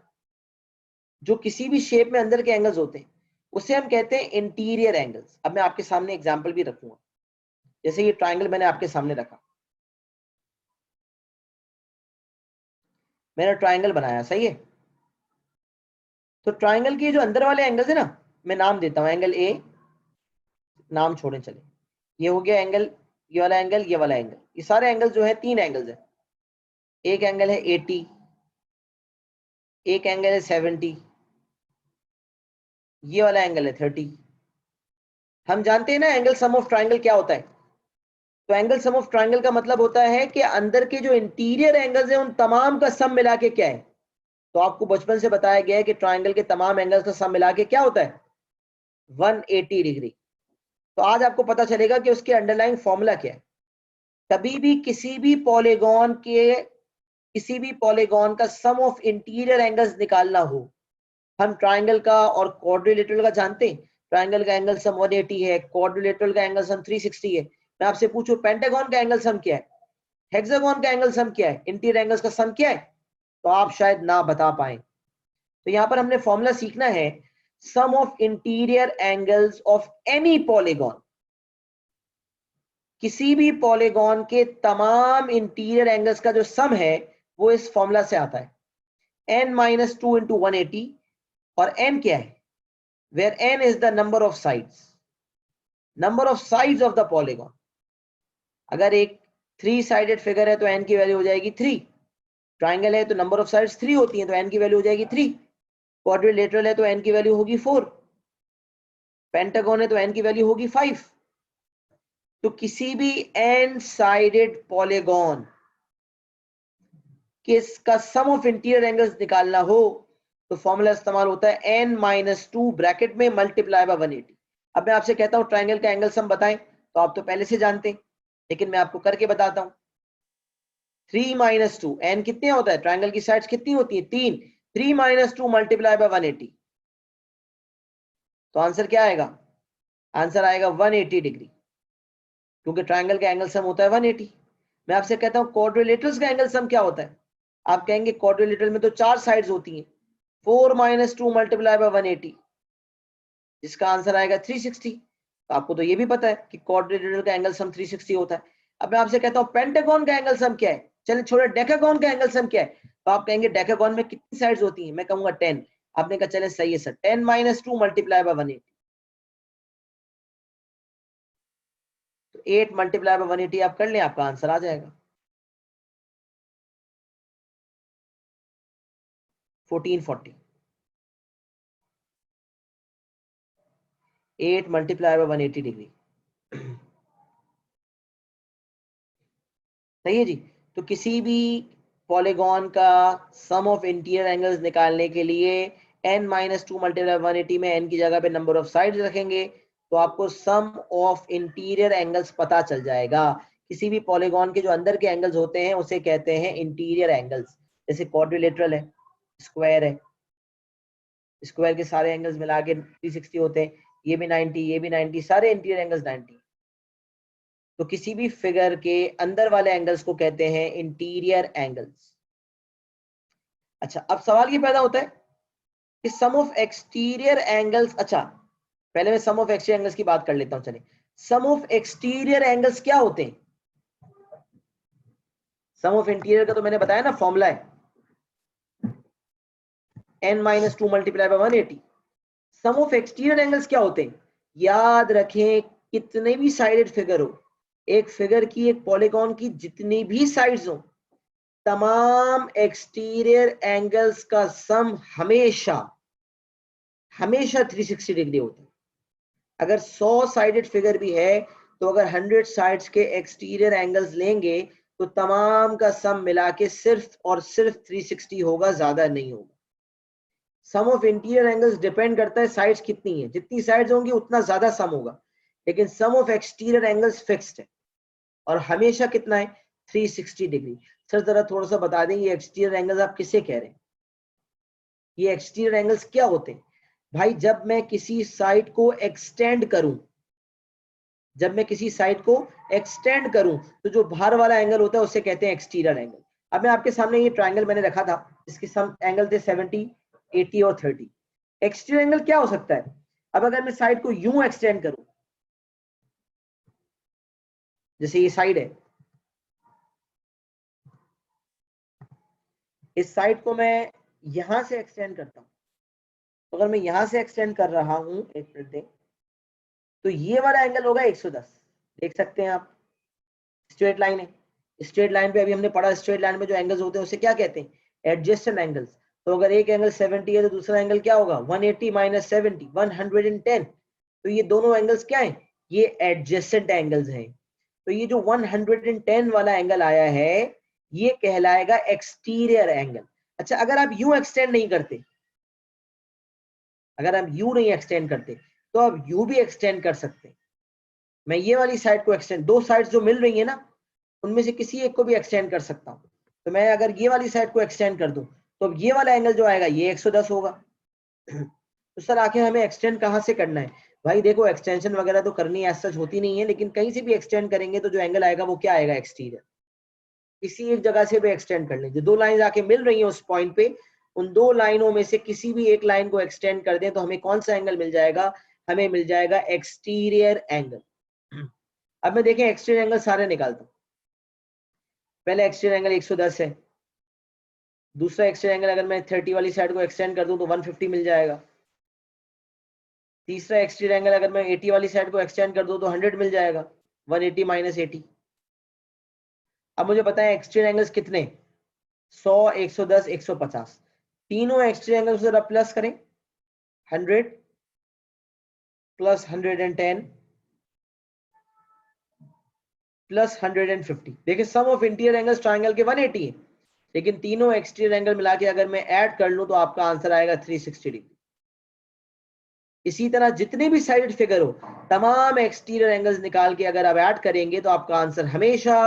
जो किसी भी शेप में अंदर के एंगल्स होते हैं उसे हम कहते हैं इंटीरियर एंगल्स। अब मैं आपके सामने एग्जांपल भी रखूंगा, जैसे ये ट्राइंगल मैंने आपके सामने रखा, मैंने ट्राइंगल बनाया, सही है। तो ट्राइंगल के जो अंदर वाले एंगल्स है ना, मैं नाम देता हूं, एंगल ए, नाम छोड़ें चले, ये हो गया एंगल, ये वाला एंगल, ये वाला एंगल, ये सारे एंगल जो है 3 एंगल्स है। एक एंगल है 80, एक एंगल है 70, ये वाला एंगल है 30। हम जानते हैं ना एंगल सम ऑफ ट्राइंगल क्या होता है। तो एंगल सम ऑफ ट्राइंगल का मतलब होता है कि अंदर के जो इंटीरियर एंगल्स हैं उन तमाम का सम मिला के क्या है। तो आपको बचपन से बताया गया है कि ट्राइंगल के तमाम एंगल्स का सम मिला के क्या होता है, 180 डिग्री। तो आज आपको पता चलेगा कि उसके अंडरलाइंग फॉर्मूला क्या है। कभी भी किसी भी पॉलीगॉन का सम ऑफ इंटीरियर एंगल्स निकालना हो, हम ट्राइंगल का और क्वाड्रिलेटरल का जानते हैं। ट्राइंगल का एंगल सम 180 है, क्वाड्रिलेटरल का एंगल सम 360 है। मैं आपसे पूछूं पेंटागन का एंगल सम क्या है, हेक्सागन का एंगल सम क्या है, इंटीरियर एंगल्स का सम क्या है, तो आप शायद ना बता पाए। तो यहां पर हमने फॉर्मूला सीखना है, sum of interior angles of any polygon, किसी भी पॉलीगॉन के तमाम इंटीरियर एंगल्स का जो सम है वो इस फॉर्मूला से आता है, n माइनस 2 इंटू 180। और n क्या है, where n is the number of sides, number of sides of the polygon. अगर एक 3 साइडेड फिगर है तो n की वैल्यू हो जाएगी 3। ट्राइंगल है तो नंबर ऑफ साइड्स 3 होती हैं तो n की वैल्यू हो जाएगी 3। क्वाड्रिलेटरल है तो n की वैल्यू होगी 4। पेंटागन है तो n की वैल्यू होगी 5। तो किसी भी n साइडेड पॉलीगॉन किसका सम ऑफ इंटीरियर एंगल्स निकालना हो तो फॉर्मूला इस्तेमाल होता है n माइनस 2 ब्रैकेट में मल्टीप्लाई बाय 180। अब मैं आपसे कहता हूं ट्राइंगल का एंगल सम बताएं, तो आप तो पहले से जानते हैं, लेकिन मैं आपको करके बताता हूं। 3 माइनस 2, n कितने होता है, ट्राइंगल की साइड्स कितनी होती है 3, 3 माइनस 2 मल्टीप्लाई बाय 180, तो आंसर क्या आएगा, आंसर आएगा 180 डिग्री, क्योंकि ट्राइंगल का एंगल सम होता है 180। मैं आपसे कहता हूं क्वाड्रिलेटरल्स का एंगल सम क्या होता है, आप कहेंगे क्वाड्रिलेटरल में तो 4 साइड्स होती हैं, 4 माइनस 2 मल्टीप्लाई बाय 180, जिसका आंसर आएगा 360। तो आपको तो ये भी पता है कि क्वाड्रिलेटरल का एंगल सम 360 होता है। अब मैं आपसे कहता हूं पेंटागन का एंगल सम क्या है, चलिए छोड़े डेकागन का एंगल सम क्या है, तो आप कहेंगे डेकागन में कितनी साइड्स होती हैं, मैं कहूंगा 10। आपने कहा चले सही है सर, 10 माइनस 2 मल्टीप्लाई बाय 180, तो 8 मल्टीप्लाई बाय 180 आप कर लें, आपका आंसर आ जाएगा 1440। 8 मल्टीप्लाई बाय 180 डिग्री, सही है जी। तो किसी भी पॉलीगॉन का सम ऑफ इंटीरियर एंगल्स निकालने के लिए n माइनस 2 मल्टीप्लाई 180 में n की जगह पे नंबर ऑफ साइड्स रखेंगे तो आपको सम ऑफ इंटीरियर एंगल्स पता चल जाएगा। किसी भी पॉलीगॉन के जो अंदर के एंगल्स होते हैं उसे कहते हैं इंटीरियर एंगल्स। जैसे क्वाड्रिलेटरल है, स्क्वायर है, स्क्वायर के सारे एंगल्स मिला के 360 होते हैं, ये भी 90, ये भी 90, सारे इंटीरियर एंगल्स 90। तो किसी भी फिगर के अंदर वाले एंगल्स को कहते हैं इंटीरियर एंगल्स। अच्छा, अब सवाल ये पैदा होता है कि सम ऑफ एक्सटीरियर एंगल्स, अच्छा पहले मैं सम ऑफ एक्सटीरियर एंगल्स की बात कर लेता हूं। चलिए, सम ऑफ एक्सटीरियर एंगल्स क्या होते हैं, सम ऑफ इंटीरियर का तो मैंने बताया ना, फॉर्मूला है n minus 2 multiply by 180। Sum of exterior angles क्या होते हैं, याद रखें कितने भी साइडेड फिगर हो, एक फिगर की, एक पॉलीगॉन की जितनी भी साइड्स हो, तमाम एक्सटीरियर एंगल्स का सम हमेशा हमेशा 360 डिग्री होता है। अगर 100 साइडेड फिगर भी है तो अगर 100 साइड्स के एक्सटीरियर एंगल्स लेंगे तो तमाम का सम मिला के सिर्फ और सिर्फ 360 होगा, ज्यादा नहीं होगा। सम ऑफ इंटीरियर एंगल्स डिपेंड करता है साइड्स कितनी है, जितनी साइड्स होंगी उतना ज्यादा सम होगा, लेकिन सम ऑफ एक्सटीरियर एंगल्स फिक्स्ड है और हमेशा कितना है, 360 डिग्री। सर जरा थोड़ा सा बता दें ये एक्सटीरियर एंगल्स आप किसे कह रहे हैं, ये एक्सटीरियर एंगल्स क्या होते हैं। भाई जब मैं किसी साइड को एक्सटेंड करूं, जब मैं किसी साइड को एक्सटेंड करूं तो जो बाहर वाला एंगल होता है उसे कहते हैं एक्सटीरियर एंगल। अब मैं आपके सामने ये ट्रायंगल मैंने रखा था, इसके सम एंगल थे 70, 80 और 30। एक्सटीरियर एंगल क्या हो सकता है, अब अगर मैं साइड को यूं एक्सटेंड करूं, जैसे ये साइड है, इस साइड को मैं यहां से एक्सटेंड करता हूं, तो अगर मैं यहां से एक्सटेंड कर रहा हूं, एक मिनट दें, तो ये वाला एंगल होगा 110। देख सकते हैं आप, स्ट्रेट लाइन है, स्ट्रेट लाइन पे अभी हमने पढ़ा, स्ट्रेट लाइन में जो एंगल्स होते हैं उसे क्या कहते हैं, एडजेसेंट एंगल्स। तो अगर एक एंगल 70 है तो दूसरा एंगल क्या होगा, 180 माइनस 70, 110। तो ये दोनों एंगल्स क्या है, ये एडजेसेंट एंगल्स हैं। तो ये जो 110 वाला एंगल आया है ये कहलाएगा एक्सटीरियर एंगल। अच्छा, अगर आप यूं एक्सटेंड नहीं करते, अगर आप यू नहीं एक्सटेंड करते तो आप यू भी एक्सटेंड कर सकते। मैं ये वाली साइड को एक्सटेंड, दो साइड्स जो मिल रही है ना उनमें से किसी एक को भी एक्सटेंड कर सकता हूं। तो मैं अगर ये वाली साइड को एक्सटेंड कर दूं तो अब ये वाला एंगल जो आएगा ये 110 होगा। तो सर आखिर हमें एक्सटेंड कहां से करना है? भाई देखो, एक्सटेंशन वगैरह तो करनी एज सच होती नहीं है, लेकिन कहीं से भी एक्सटेंड करेंगे तो जो एंगल आएगा वो क्या आएगा, एक्सटीरियर। किसी एक जगह से भी एक्सटेंड कर लीजिए, दो लाइन आके मिल रही है उस पॉइंट पे, उन दो लाइनों में से किसी भी एक लाइन को एक्सटेंड कर दें तो हमें कौन सा एंगल मिल जाएगा, हमें मिल जाएगा एक्सटीरियर एंगल। अब मैं देखें एक्सटीरियर एंगल सारे निकालता हूं। पहले एक्सटीरियर एंगल 110 है, दूसरा एक्सटीरियर एंगल अगर मैं 30 वाली साइड को एक्सटेंड कर दूं तो 150 मिल जाएगा। तीसरा एक्सटीरियर एंगल अगर मैं 80 वाली साइड को एक्सटेंड कर दूं तो 100 मिल जाएगा, 180 माइनस 80। अब मुझे पता है एक्सटीरियर एंगल्स कितने, 100, 110, 150। तीनों एक्सटीरियर एंगल्स जरा प्लस करें, 100 प्लस 110 प्लस 150। देखिए सम ऑफ इंटीरियर एंगल्स ट्रायंगल के 180 है, लेकिन तीनों एक्सटीरियर एंगल मिला के अगर मैं ऐड कर लूं तो आपका आंसर आएगा 360 डिग्री। इसी तरह जितने भी साइडेड फिगर हो, तमाम एक्सटीरियर एंगल्स निकाल के अगर आप ऐड करेंगे तो आपका आंसर हमेशा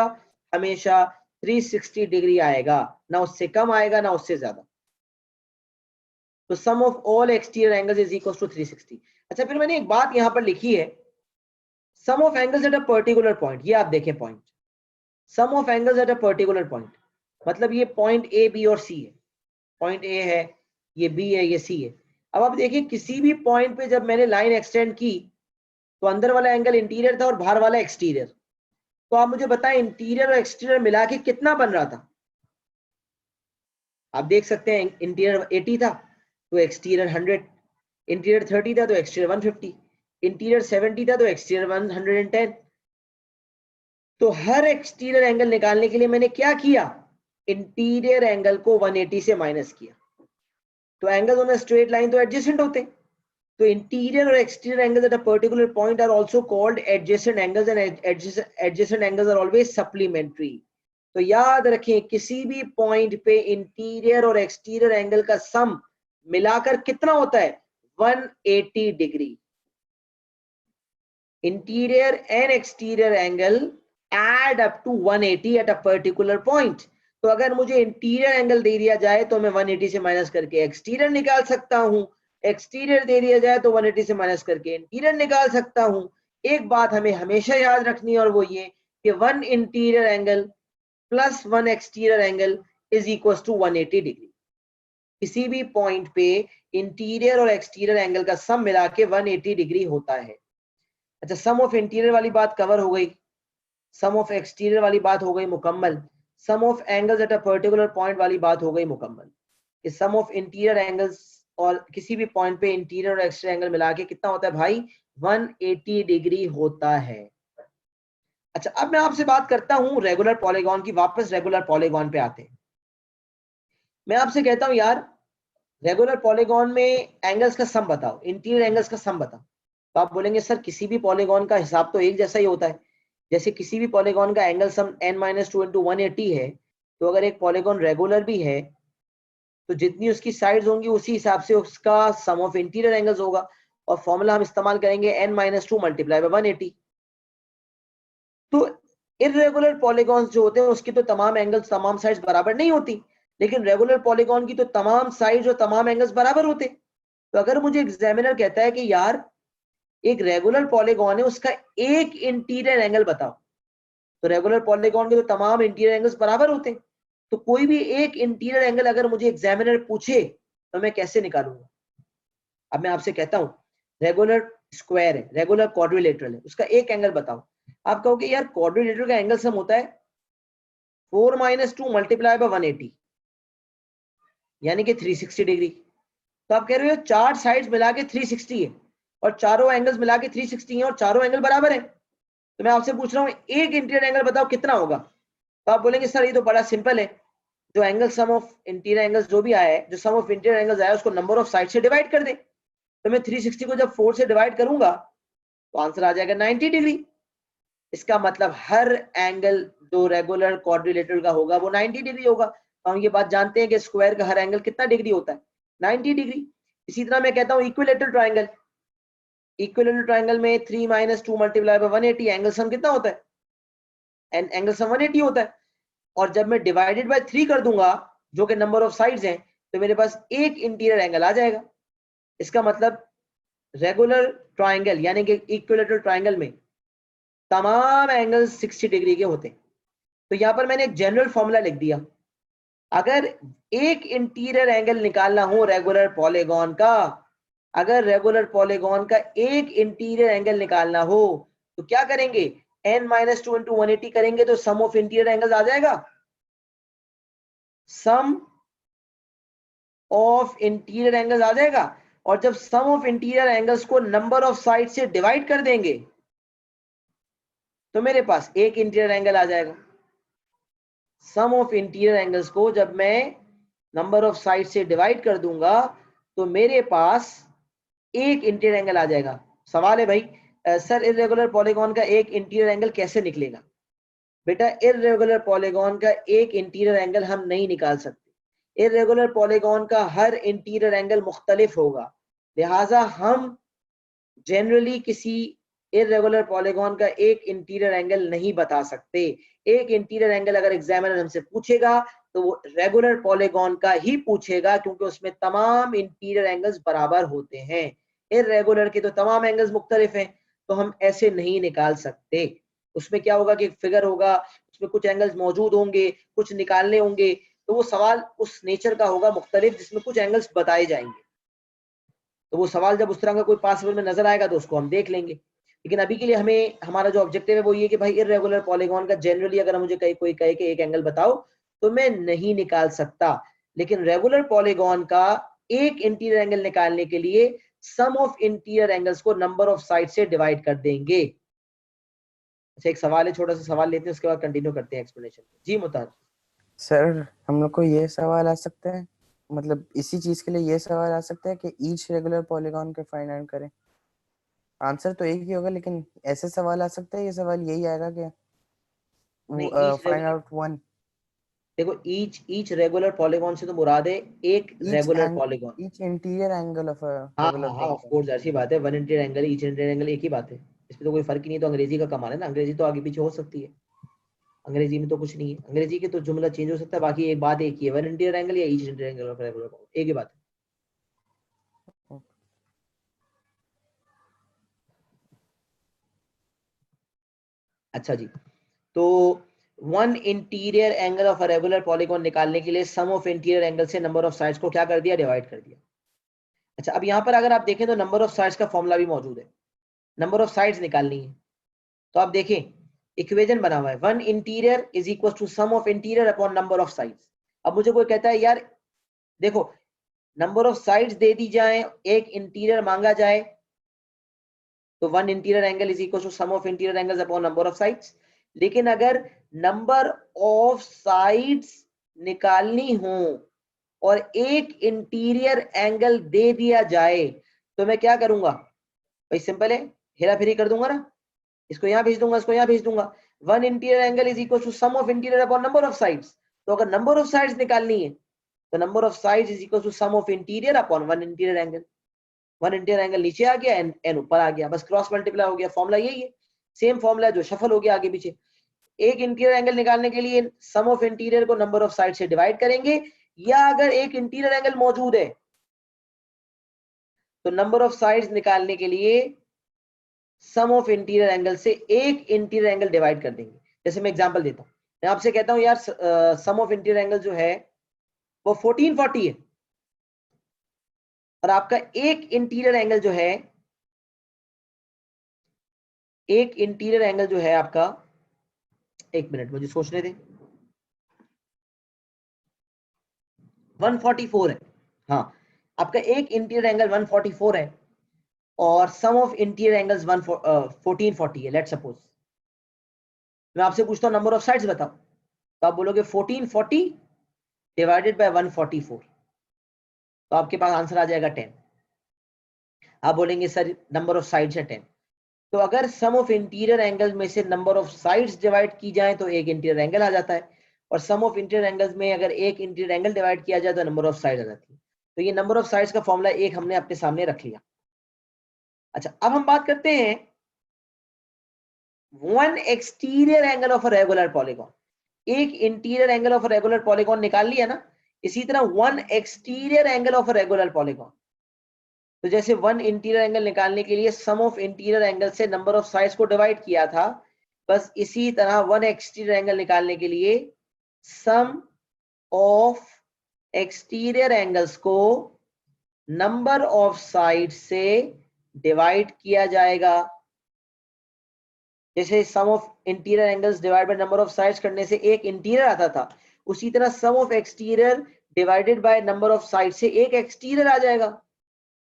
हमेशा 360 डिग्री आएगा, ना उससे कम आएगा ना उससे ज्यादा। तो sum of all exterior angles is equal to 360। अच्छा, फिर मैंने एक बात यहां पर लिखी है, sum of angles at a particular point. ये आप देखें point, sum of angles at a particular point, मतलब ये पॉइंट ए बी और सी है, पॉइंट ए है, ये बी है, ये सी है। अब आप देखिए किसी भी पॉइंट पे जब मैंने लाइन एक्सटेंड की तो अंदर वाला एंगल इंटीरियर था और बाहर वाला एक्सटीरियर। तो आप मुझे बताएं इंटीरियर और एक्सटीरियर मिला के कितना बन रहा था? आप देख सकते हैं इंटीरियर 80 था तो एक्सटीरियर 100, इंटीरियर 30 था तो एक्सटीरियर 150, इंटीरियर 70 था तो एक्सटीरियर 110। तो हर एक्सटीरियर एंगल निकालने के लिए मैंने क्या किया, इंटीरियर एंगल को 180 से माइनस किया। तो angle on a straight line तो एडजेसेंट होते हैं। तो इंटीरियर और exterior angles at a particular point are also called adjacent angles, and adjacent angles are always supplementary. तो याद रखें किसी भी पॉइंट पे इंटीरियर और एक्सटीरियर एंगल का सम मिलाकर कितना होता है, 180 degree. Interior and exterior angle add up to 180 at a particular point। तो अगर मुझे इंटीरियर एंगल दे दिया जाए तो मैं 180 से माइनस करके एक्सटीरियर निकाल सकता हूं, एक्सटीरियर दे दिया जाए तो 180 से माइनस करके इंटीरियर निकाल सकता हूं। एक बात हमें हमेशा याद रखनी है और वो ये कि 1 interior angle plus 1 exterior angle is equal to 180 degree. किसी भी पॉइंट पे इंटीरियर और एक्सटीरियर एंगल का सम मिला के 180 डिग्री होता है। अच्छा, सम ऑफ इंटीरियर वाली बात कवर हो गई, सम ऑफ एक्सटीरियर वाली बात हो गई मुकम्मल, sum of angles at a particular point वाली बात हो गई मुकम्मल। इस सम ऑफ इंटीरियर एंगल्स और किसी भी पॉइंट पे इंटीरियर और एक्सटीरियर एंगल मिला के कितना होता है भाई, 180 डिग्री होता है। अच्छा, अब मैं आपसे बात करता हूं रेगुलर पॉलीगॉन की, वापस रेगुलर पॉलीगॉन पे आते हैं। मैं आपसे कहता हूं यार रेगुलर पॉलीगॉन में एंगल्स का सम बताओ, इंटीरियर एंगल्स का सम बताओ। तो आप बोलेंगे सर किसी भी पॉलीगॉन का हिसाब तो एक जैसा ही होता है। जैसे किसी भी पॉलीगॉन का एंगल सम n-2 इंटू 180 है, तो अगर एक पॉलीगॉन रेगुलर भी है तो जितनी उसकी साइड्स होंगी उसी हिसाब से उसका सम ऑफ इंटीरियर एंगल्स होगा, और फॉर्मूला हम इस्तेमाल करेंगे n-2 मल्टीप्लाई बाय 180। तो इर्रेगुलर पॉलीगॉन्स जो होते हैं उसकी तो तमाम एंगल्स तमाम साइड्स बराबर नहीं होती, लेकिन रेगुलर पॉलीगॉन की तो तमाम साइड्स और तमाम एंगल्स बराबर होते। तो अगर मुझे एग्जामिनर कहता है कि यार एक रेगुलर पॉलीगॉन है उसका एक इंटीरियर एंगल बताओ, तो रेगुलर पॉलीगॉन के तो तमाम इंटीरियर एंगल्स बराबर होते हैं। तो कोई भी एक इंटीरियर एंगल अगर मुझे एग्जामिनर पूछे तो मैं कैसे निकालूंगा? अब मैं आपसे कहता हूं रेगुलर स्क्वायर है, रेगुलर क्वाड्रिलेटरल है, उसका एक एंगल बताओ। आप कहोगे यार क्वाड्रिलेटरल का एंगल सम होता है 4 - 2 मल्टीप्लाई बाय 180 यानी कि 360 डिग्री। तो आप कह रहे हो चार साइड्स मिला के 360 है और चारों एंगल्स मिला के 360 है और चारों एंगल बराबर है, तो मैं आपसे पूछ रहा हूँ एक इंटीरियर एंगल बताओ कितना होगा। तो आप बोलेंगे सर ये तो बड़ा सिंपल है, जो angle sum of interior angles जो भी आया है, जो सम ऑफ इंटीरियर एंगल्स आया है उसको नंबर ऑफ साइड से डिवाइड कर दे। तो मैं 360 को जब 4 से डिवाइड करूंगा तो आंसर आ जाएगा 90 डिग्री। इसका मतलब हर एंगल जो रेगुलर क्वाड्रिलेटरल का होगा वो 90 डिग्री होगा। तो हम ये बात जानते हैं कि स्क्वायर का हर एंगल कितना डिग्री होता है, 90 डिग्री। इसी तरह मैं कहता हूँ इक्विलेटरल ट्राइंगल, इक्विलेटरल ट्राइंगल में 3 - 2 × 180 एंगल सम कितना होता है, एंगल सम 180 होता है। और जब मैं डिवाइडेड बाय 3 कर दूंगा जो कि नंबर ऑफ साइड्स हैं, तो मेरे पास एक इंटीरियर एंगल आ जाएगा। इसका मतलब रेगुलर ट्राइंगल यानी कि इक्विलेटरल ट्राइंगल में तमाम एंगल्स 60 डिग्री के होते हैं। तो यहां पर मैंने एक जनरल फॉर्मूला लिख दिया, अगर एक इंटीरियर एंगल निकालना हो रेगुलर पॉलीगॉन का, अगर रेगुलर पॉलीगॉन का एक इंटीरियर एंगल निकालना हो तो क्या करेंगे, n - 2 × 180 करेंगे तो सम ऑफ इंटीरियर एंगल्स आ जाएगा। सम ऑफ इंटीरियर एंगल्स आ जाएगा, और जब सम ऑफ इंटीरियर एंगल्स को नंबर ऑफ साइड से डिवाइड कर देंगे तो मेरे पास एक इंटीरियर एंगल आ जाएगा। सम ऑफ इंटीरियर एंगल्स को जब मैं नंबर ऑफ साइड से डिवाइड कर दूंगा तो मेरे पास एक इंटीरियर एंगल आ जाएगा। सवाल है भाई सर इर्रेगुलर पॉलीगॉन का एक इंटीरियर एंगल कैसे निकलेगा। बेटा इर्रेगुलर पॉलीगॉन का एक इंटीरियर एंगल हम नहीं निकाल सकते, इर्रेगुलर पॉलीगॉन का हर इंटीरियर एंगल मुख्तलिफ होगा, लिहाजा हम जनरली किसी इर्रेगुलर पॉलीगॉन का एक इंटीरियर एंगल नहीं बता सकते। एक इंटीरियर एंगल अगर एग्जामिनर हमसे पूछेगा तो वो रेगुलर पॉलीगॉन का ही पूछेगा, क्योंकि उसमें तमाम इंटीरियर एंगल्स बराबर होते हैं। इर्रेगुलर के तो तमाम एंगल्स मुख्तलिफ हैं, तो हम ऐसे नहीं निकाल सकते। उसमें क्या होगा कि एक फिगर होगा, उसमें कुछ एंगल्स मौजूद होंगे, कुछ निकालने होंगे, तो वो सवाल उस नेचर का होगा मुख्तलिफ, जिसमें कुछ एंगल्स बताए जाएंगे। तो वो सवाल जब उस तरह का कोई पॉसिबल में नजर आएगा तो उसको हम देख लेंगे। लेकिन अभी के लिए हमें हमारा जो ऑब्जेक्टिव है वो ये कि भाई इर्रेगुलर पॉलीगॉन का जनरली अगर मुझे कोई कहे कि एक एंगल बताओ तो मैं नहीं निकाल सकता, लेकिन रेगुलर पॉलीगॉन का एक इंटीरियर एंगल निकालने के लिए सम ऑफ इंटीरियर एंगल्स को नंबर ऑफ साइड से डिवाइड कर देंगे। अच्छा एक सवाल है, छोटा सा सवाल लेते हैं उसके बाद कंटिन्यू करते हैं एक्सप्लेनेशन। जी मुतार सर हम लोग को ये सवाल आ सकता है, मतलब इसी चीज के लिए ये सवाल आ सकता है कि ईच रेगुलर पॉलीगॉन के फाइंड आउट करें। आंसर तो एक ही होगा, लेकिन ऐसे सवाल आ सकता है, ये सवाल यही आएगा कि नहीं, each find regular, out one, देखो ईच रेगुलर पॉलीगॉन से तो मुराद है एक regular polygon. Each interior angle of अ हाँ रेगुलर हाँ हाँ ऑफ पॉलीगॉन। कोर्स ऐसी बात है, one interior angle each interior angle एक ही बात है, इसमें तो कोई फर्क ही नहीं। तो अंग्रेजी का कमाल है ना, अंग्रेजी तो आगे पीछे हो सकती है, अंग्रेजी में तो कुछ नहीं है, अंग्रेजी के तो जुमला चेंज हो सकता है, बाकी एक बात एक ही है, वन इंटीरियर एंगल या each interior angle of regular, एक ही बात है। अच्छा जी, तो one interior angle of a regular polygon निकालने के लिए सम ऑफ इंटीरियर एंगल से नंबर ऑफ साइड्स को क्या कर दिया, डिवाइड कर दिया। अच्छा अब यहाँ पर अगर आप देखें तो नंबर ऑफ साइड्स का फॉर्मूला भी मौजूद है, नंबर ऑफ साइड्स निकालनी है। तो आप देखें इक्वेशन बना हुआ है, one interior is equal to sum of interior upon number of sides. अब मुझे कोई कहता है यार देखो नंबर ऑफ साइड्स दे दी जाए, एक इंटीरियर मांगा जाए, तो one interior angle is equal to sum of interior angles upon number of sides. लेकिन अगर नंबर ऑफ साइड्स निकालनी हो और एक इंटीरियर एंगल दे दिया जाए तो मैं क्या करूंगा भाई, सिंपल है, हेरा फेरी कर दूंगा ना, इसको यहां भेज दूंगा, इसको यहां भेज दूंगा। One interior angle is equal to sum of interior upon number of sides. तो अगर नंबर ऑफ साइड्स निकालनी है तो number of sides is equal to sum of interior upon one interior angle. One interior angle नीचे आ गया, N ऊपर आ गया, बस क्रॉस मल्टीप्लाई हो गया। फॉर्मूला यही है, सेम फॉर्मूला जो शफल हो गया आगे पीछे। एक इंटीरियर एंगल निकालने के लिए सम ऑफ इंटीरियर को नंबर ऑफ साइड से डिवाइड करेंगे, या अगर एक इंटीरियर एंगल मौजूद है तो नंबर ऑफ साइड्स निकालने के लिए सम ऑफ इंटीरियर एंगल से एक इंटीरियर एंगल डिवाइड कर देंगे। जैसे मैं एग्जांपल देता हूं, मैं आपसे कहता हूं यार सम ऑफ इंटीरियर एंगल जो है वो 1440 है, और आपका एक इंटीरियर एंगल जो है, एक इंटीरियर एंगल जो है आपका, एक मिनट मुझे सोचने दें, 144 है। हाँ आपका एक इंटीरियर एंगल 144 है और सम ऑफ इंटीरियर एंगल्स 1440 है, लेट सपोज। मैं आपसे पूछता हूँ नंबर ऑफ साइड्स बताओ, तो आप बोलोगे 1440 डिवाइडेड बाय 144, तो आपके पास आंसर आ जाएगा 10। आप बोलेंगे सर नंबर ऑफ साइड्स है 10, तो अगर सम ऑफ इंटीरियर एंगल में से नंबर ऑफ साइड्स डिवाइड की जाए तो एक इंटीरियर एंगल आ जाता है, और सम ऑफ इंटीरियर एंगल्स में अगर एक इंटीरियर एंगल डिवाइड किया जाए तो नंबर ऑफ साइड्स आ जाती है। तो ये नंबर ऑफ साइड्स का फॉर्मूला एक हमने अपने सामने रख लिया। अच्छा, अब हम बात करते हैं one exterior angle of a regular polygon. एक interior angle of a regular polygon निकाल लिया ना, इसी तरह one exterior angle of a regular polygon. तो जैसे वन इंटीरियर एंगल निकालने के लिए सम ऑफ इंटीरियर एंगल से नंबर ऑफ साइड्स को डिवाइड किया था, बस इसी तरह वन एक्सटीरियर एंगल निकालने के लिए सम ऑफ एक्सटीरियर एंगल्स को नंबर ऑफ साइड से डिवाइड किया जाएगा। जैसे sum of interior angles divide by number of sides करने से एक इंटीरियर आता था, उसी तरह sum of exterior divided by number of side से एक एक्सटीरियर आ जाएगा।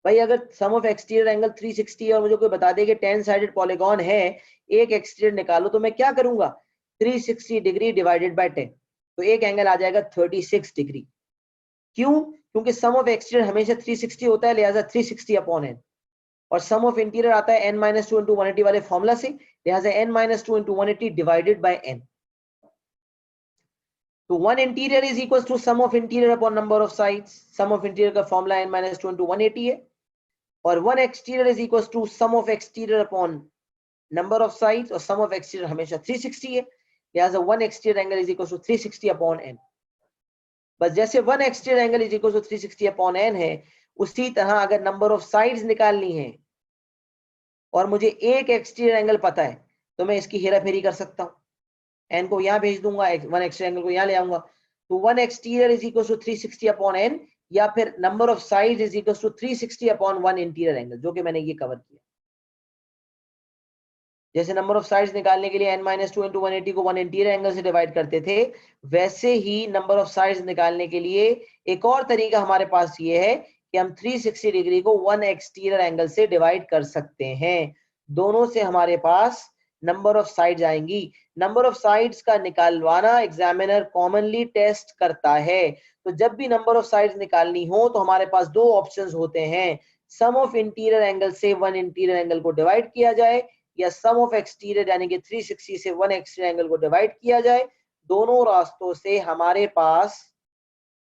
भाई अगर सम ऑफ एक्सटीरियर एंगल 360 है और मुझे कोई बता दे कि 10 साइडेड पॉलीगॉन है, एक एक्सटीरियर निकालो, तो मैं क्या करूंगा, 360 डिग्री डिवाइडेड बाय 10, तो एक एंगल आ जाएगा 36 डिग्री। क्यों? क्योंकि सम ऑफ एक्सटीरियर हमेशा 360 होता है, लिहाजा 360 अपॉन n, और सम ऑफ इंटीरियर आता है n - 2 × 180 वाले फॉर्मूला से, लिहाजा n - 2 × 180 डिवाइडेड बाय n। तो one interior is equal to sum of interior upon number of sides. Sum of interior का फॉर्मूला n - 2 × 180 है, और one exterior is equal to sum of exterior upon number of sides, और sum of exterior हमेशा 360 है, लिहाजा one exterior angle is equal to 360 upon n। बस जैसे one exterior angle is equal to 360 upon n है, उसी तरह अगर नंबर ऑफ साइड्स निकालनी है और मुझे एक एक्सटीरियर एंगल पता है, तो मैं इसकी हेरा फेरी कर सकता हूँ, n को यहाँ भेज दूंगा, वन एक्सटीरियर एंगल को यहाँ ले आऊंगा, तो one exterior is equal to 360 upon n, या फिर number of sides is equal to 360 upon one interior angle, जो कि मैंने ये कवर किया। जैसे नंबर ऑफ साइड्स निकालने के लिए n - 2 × 180 को वन इंटीरियर एंगल से डिवाइड करते थे, वैसे ही नंबर ऑफ साइड्स निकालने के लिए एक और तरीका हमारे पास ये है कि हम 360 डिग्री को वन एक्सटीरियर एंगल से डिवाइड कर सकते हैं। दोनों से हमारे पास नंबर ऑफ साइड्स आएंगी। नंबर ऑफ साइड्स का निकालवाना एग्जामिनर कॉमनली टेस्ट करता है। तो जब भी नंबर ऑफ साइड्स निकालनी हो तो हमारे पास दो ऑप्शंस होते हैं, सम ऑफ इंटीरियर एंगल से वन इंटीरियर एंगल को डिवाइड किया जाए, या सम ऑफ एक्सटीरियर यानी कि 360 से वन एक्सटीरियर एंगल को डिवाइड किया जाए। दोनों रास्तों से हमारे पास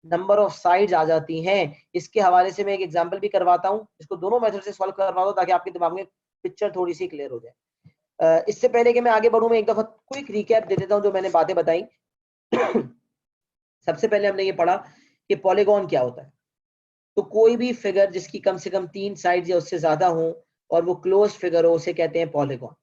नंबर ऑफ साइड्स आ जाती हैं। इसके हवाले से मैं एक एग्जांपल भी करवाता हूं, इसको दोनों मेथड से सॉल्व करवाता हूं ताकि आपके दिमाग में पिक्चर थोड़ी सी क्लियर हो जाए। इससे पहले कि मैं आगे बढ़ूं, मैं एक दफा क्विक रिकैप दे देता हूं जो मैंने बातें बताई। सबसे पहले हमने ये पढ़ा कि पॉलीगॉन क्या होता है। तो कोई भी फिगर जिसकी कम से कम 3 साइड्स या उससे ज्यादा हो और वो क्लोज फिगर हो, उसे कहते हैं पॉलीगॉन।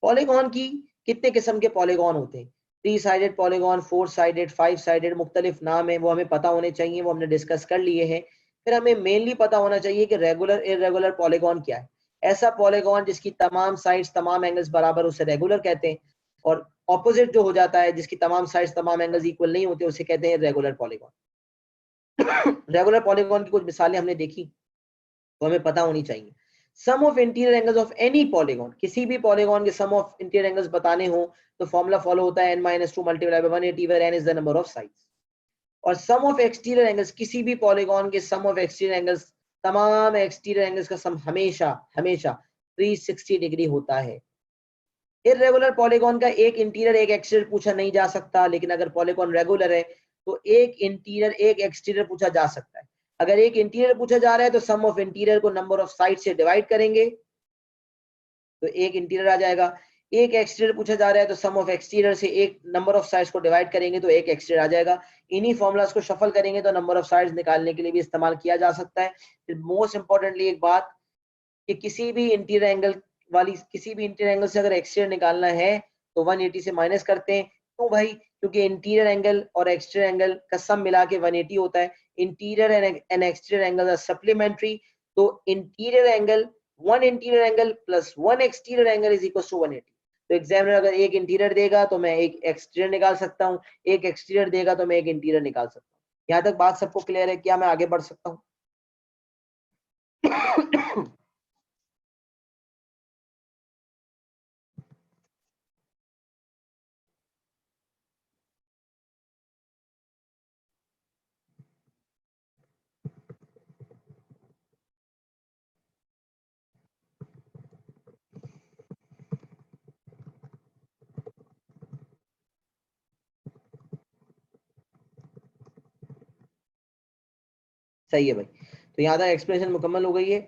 पॉलीगॉन की कितने किस्म के पॉलीगॉन होते हैं, 3 साइडेड पॉलीगॉन, 4 साइडेड, 5 साइडेड, मुख्तलिफ नाम है, वो हमें पता होने चाहिए, वो हमने डिस्कस कर लिए हैं। फिर हमें मेनली पता होना चाहिए कि रेगुलर इरेगुलर पॉलीगॉन क्या है। ऐसा पॉलीगॉन जिसकी तमाम साइड्स तमाम एंगल्स बराबर, उसे रेगुलर कहते हैं, और ऑपोजिट जो हो जाता है जिसकी तमाम साइड्स तमाम एंगल्स इक्वल नहीं होते, उसे कहते हैं रेगुलर पॉलीगॉन। रेगुलर पॉलीगॉन की कुछ मिसालें हमने देखी, तो हमें पता होनी चाहिए। Sum of interior angles of any polygon, किसी भी पॉलीगॉन के सम ऑफ इंटीरियर एंगल्स बताने हो तो फॉर्मूला फॉलो होता है n - 2 × 180 where n is the number of sides. और सम ऑफ एक्सटीरियर एंगल्स, किसी भी पॉलीगॉन के सम ऑफ एक्सटीरियर एंगल्स, तमाम एक्सटीरियर एंगल्स का सम हमेशा हमेशा 360 डिग्री होता है। इर्रेगुलर पॉलीगॉन का एक इंटीरियर एक एक्सटीरियर पूछा नहीं जा सकता, लेकिन अगर पॉलीगॉन रेगुलर है तो एक इंटीरियर एक एक्सटीरियर पूछा जा सकता है। अगर एक इंटीरियर पूछा जा रहा है तो सम ऑफ इंटीरियर को नंबर ऑफ साइड से डिवाइड करेंगे तो एक इंटीरियर आ जाएगा। एक एक्सटीरियर पूछा जा रहा है तो सम ऑफ एक्सटीरियर से एक नंबर ऑफ साइड्स को डिवाइड करेंगे तो एक एक्सटीरियर आ जाएगा। इन्हीं फॉर्मूलाज को शफल करेंगे तो नंबर ऑफ साइड्स निकालने के लिए भी इस्तेमाल किया जा सकता है। फिर मोस्ट इंपॉर्टेंटली एक बात कि किसी भी इंटीरियर एंगल से अगर एक्सटीरियर निकालना है तो 180 से माइनस करते हैं। क्यों भाई? क्योंकि इंटीरियर एंगल और एक्सटीरियर एंगल का सम मिला के 180 होता है। Interior and exterior angle are supplementary, तो interior angle one interior angle plus one exterior angle is equal to 180। तो एग्जामिनर अगर एक इंटीरियर देगा तो मैं एक एक्सटीरियर निकाल सकता हूँ, एक एक्सटीरियर देगा तो मैं एक इंटीरियर निकाल सकता हूँ। यहाँ तक बात सबको क्लियर है? क्या मैं आगे बढ़ सकता हूँ? सही है भाई। तो यहाँ तक एक्सप्लेनेशन मुकम्मल हो गई है।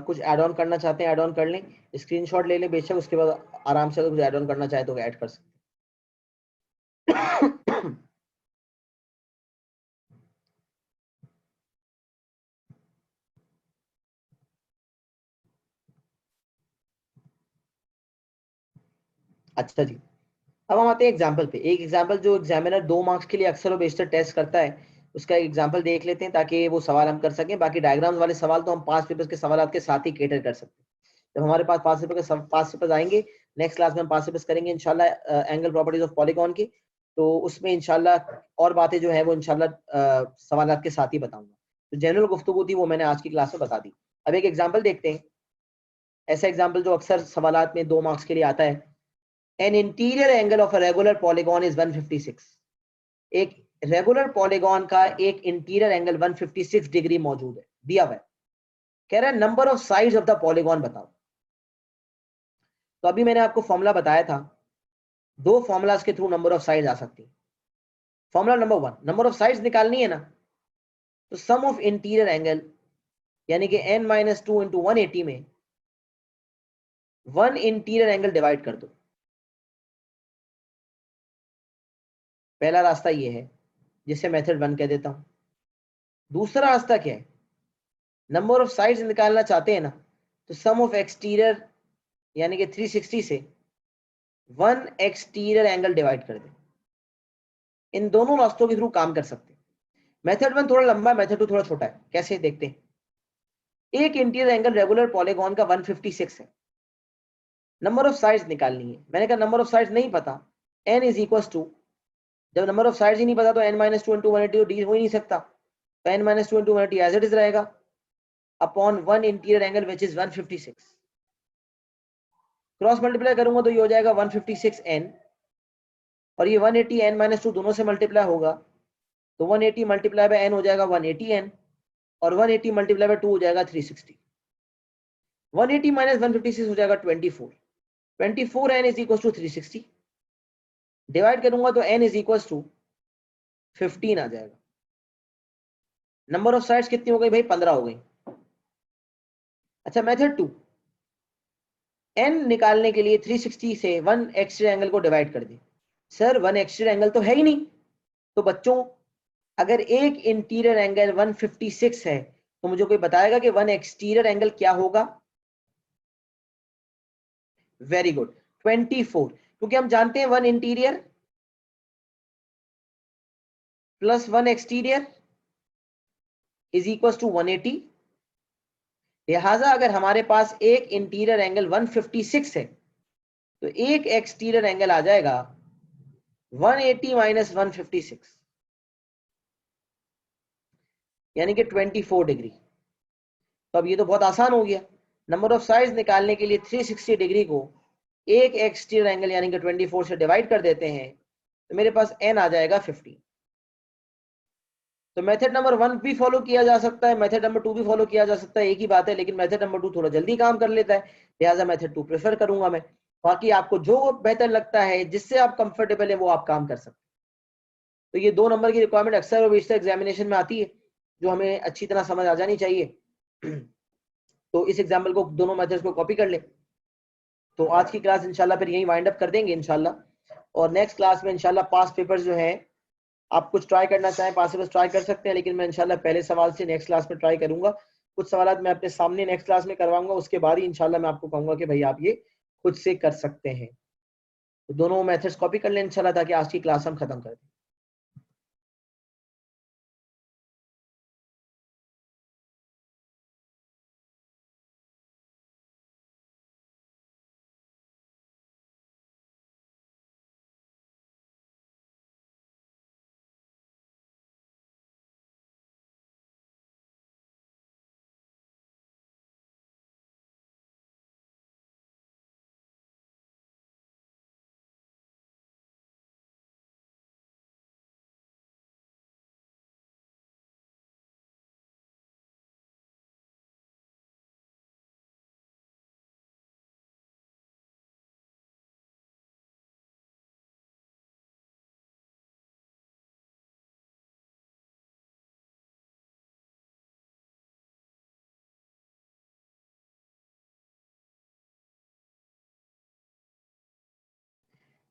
कुछ ऐड ऑन करना चाहते हैं ऐड ऑन कर लें, स्क्रीनशॉट ले लें बेशक, उसके बाद आराम से अगर कुछ ऐड ऑन करना चाहे तो ऐड कर सकते हैं। अच्छा जी, अब हम आते हैं एग्जाम्पल पे। एक एग्जाम्पल जो एग्जामिनर 2 मार्क्स के लिए अक्सर और बेशतर टेस्ट करता है, उसका एग्जाम्पल देख लेते हैं ताकि वो सवाल हम कर सकें। बाकी डायग्राम्स वाले सवाल तो हम पास पेपर्स के सवाल के साथ ही केटर कर सकते हैं। जब हमारे पास पास पेपर्स आएंगे, नेक्स्ट क्लास में हम पास पेपर्स करेंगे इंशाल्लाह एंगल प्रॉपर्टीज ऑफ पॉलीगॉन की, तो उसमें इंशाल्लाह और बातें जो है वो इंशाल्लाह सवाल के साथ ही बताऊंगा। तो जनरल गुफ्तगू थी वो मैंने आज की क्लास में बता दी। अब एक एग्जाम्पल देखते हैं, ऐसा एग्जाम्पल जो अक्सर सवाल में 2 मार्क्स के लिए आता है। An interior angle of a regular polygon is 156. एक रेगुलर पॉलीगॉन का एक इंटीरियर एंगल 156 डिग्री मौजूद है, दिया हुआ है। कह रहा है number of sides of the polygon बताओ। तो अभी मैंने आपको फॉर्मूला बताया था, 2 फॉर्मूलाज के थ्रू नंबर ऑफ साइड्स आ सकती है। Formula number 1, number of sides निकालनी है ना, तो सम ऑफ इंटीरियर एंगल यानी कि n-2 इंटू 180 में 1 इंटीरियर एंगल डिवाइड कर दो। पहला रास्ता ये है, जिसे मेथड 1 कह देता हूं। दूसरा रास्ता क्या है, नंबर ऑफ साइड्स निकालना चाहते हैं ना, तो सम ऑफ एक्सटीरियर यानी कि 360 से 1 एक्सटीरियर एंगल डिवाइड कर दे। इन दोनों रास्तों के थ्रू काम कर सकते हैं। मेथड 1 थोड़ा लंबा है, मेथड 2 थोड़ा छोटा है। कैसे देखते हैं, एक इंटीरियर एंगल रेगुलर पॉलीगॉन का 156 है, नंबर ऑफ साइड्स निकालनी है। मैंने कहा नंबर ऑफ साइड्स नहीं पता, n इज इक्वल टू, जब नंबर ऑफ साइड्स ही नहीं पता तो n-2 इंटू 180 तो डी हो ही नहीं सकता, तो n-2 into 180 as it is रहेगा upon 1 interior angle which is 156। Cross multiply करूंगा तो ये हो जाएगा 156n, और ये 180 n-2 दोनों से मल्टीप्लाई होगा, तो 180 मल्टीप्लाई बाय n हो जाएगा 180n, और 180 मल्टीप्लाई बाय 2 हो जाएगा 360। 180 माइनस 156 हो जाएगा 24, 24n is equal to 360। Divide करूंगा तो n इज इक्वल टू 15 आ जाएगा। नंबर ऑफ साइड्स कितनी हो गई भाई, 15 हो गई। अच्छा मेथड 2, n निकालने के लिए 360 से 1 एक्स्ट्रा एंगल को डिवाइड कर दे। सर 1 एक्स्ट्रा एंगल तो है ही नहीं, तो बच्चों अगर एक इंटीरियर एंगल 156 है तो मुझे कोई बताएगा कि 1 एक्सटीरियर एंगल क्या होगा। वेरी गुड, 24, क्योंकि हम जानते हैं 1 interior plus 1 exterior is equal to 180। लिहाजा अगर हमारे पास एक इंटीरियर एंगल 156 है तो एक एक्सटीरियर एंगल आ जाएगा 180 माइनस 156 यानी कि 24 डिग्री। तो अब ये तो बहुत आसान हो गया। नंबर ऑफ साइड्स निकालने के लिए 360 डिग्री को एक एक्सटीरियर एंगल यानी कि 24 से डिवाइड कर देते हैं, तो मेरे पास n आ जाएगा 15। तो मेथड नंबर 1 भी फॉलो किया जा सकता है, मेथड नंबर 2 भी फॉलो किया जा सकता है, एक ही बात है, लेकिन मेथड नंबर 2 थोड़ा जल्दी काम कर लेता है, लिहाजा मेथड 2 प्रेफर करूंगा मैं। बाकी आपको जो बेहतर लगता है, जिससे आप कंफर्टेबल है, वो आप काम कर सकते हैं। तो ये 2 नंबर की रिक्वायरमेंट अक्सर और बेशतर एग्जामिनेशन में आती है, जो हमें अच्छी तरह समझ आ जानी चाहिए। तो इस एग्जाम्पल को, दोनों मेथड्स को कॉपी कर ले। तो आज की क्लास इंशाल्लाह फिर यही वाइंड अप कर देंगे इंशाल्लाह, और नेक्स्ट क्लास में इंशाल्लाह पास पेपर्स जो है, आप कुछ ट्राई करना चाहें पास पेपर्स ट्राई कर सकते हैं, लेकिन मैं इंशाल्लाह पहले सवाल से नेक्स्ट क्लास में ट्राई करूंगा। कुछ सवाल मैं अपने सामने नेक्स्ट क्लास में करवाऊंगा, उसके बाद ही इंशाल्लाह मैं आपको कहूंगा कि भाई आप ये खुद से कर सकते हैं। तो दोनों मेथड्स कॉपी कर लें इंशाल्लाह, ताकि आज की क्लास हम खत्म कर दें।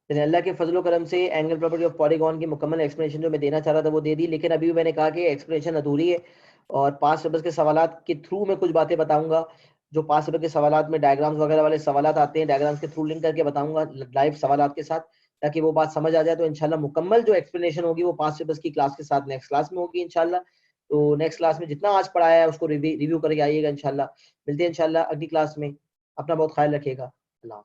तो अल्लाह के फजल करम से एंगल प्रॉपर्टी ऑफ पॉलीगॉन की मुकम्मल एक्सप्लेनेशन जो मैं देना चाह रहा था वो दे दी, लेकिन अभी भी मैंने कहा कि एक्सप्लेनेशन अधूरी है और पास्ट पेपर्स के सवालात के थ्रू मैं कुछ बातें बताऊंगा। जो पास्ट पेपर के सवालात में डायग्राम्स वगैरह वाले सवालात आते हैं, डायग्राम्स के थ्रू लिंक करके बताऊंगा लाइव सवालात के साथ, ताकि वो बात समझ आ जाए। तो इंशाल्लाह मुकम्मल जो एक्सप्लेनेशन होगी वो पास्ट पेपर्स की क्लास के साथ नेक्स्ट क्लास में होगी इंशाल्लाह। तो नेक्स्ट क्लास में जितना आज पढ़ाया है उसको रिव्यू करके आइएगा इंशाल्लाह। मिलते हैं इंशाल्लाह अगली क्लास में। अपना बहुत ख्याल रखिएगा। अल्लाह।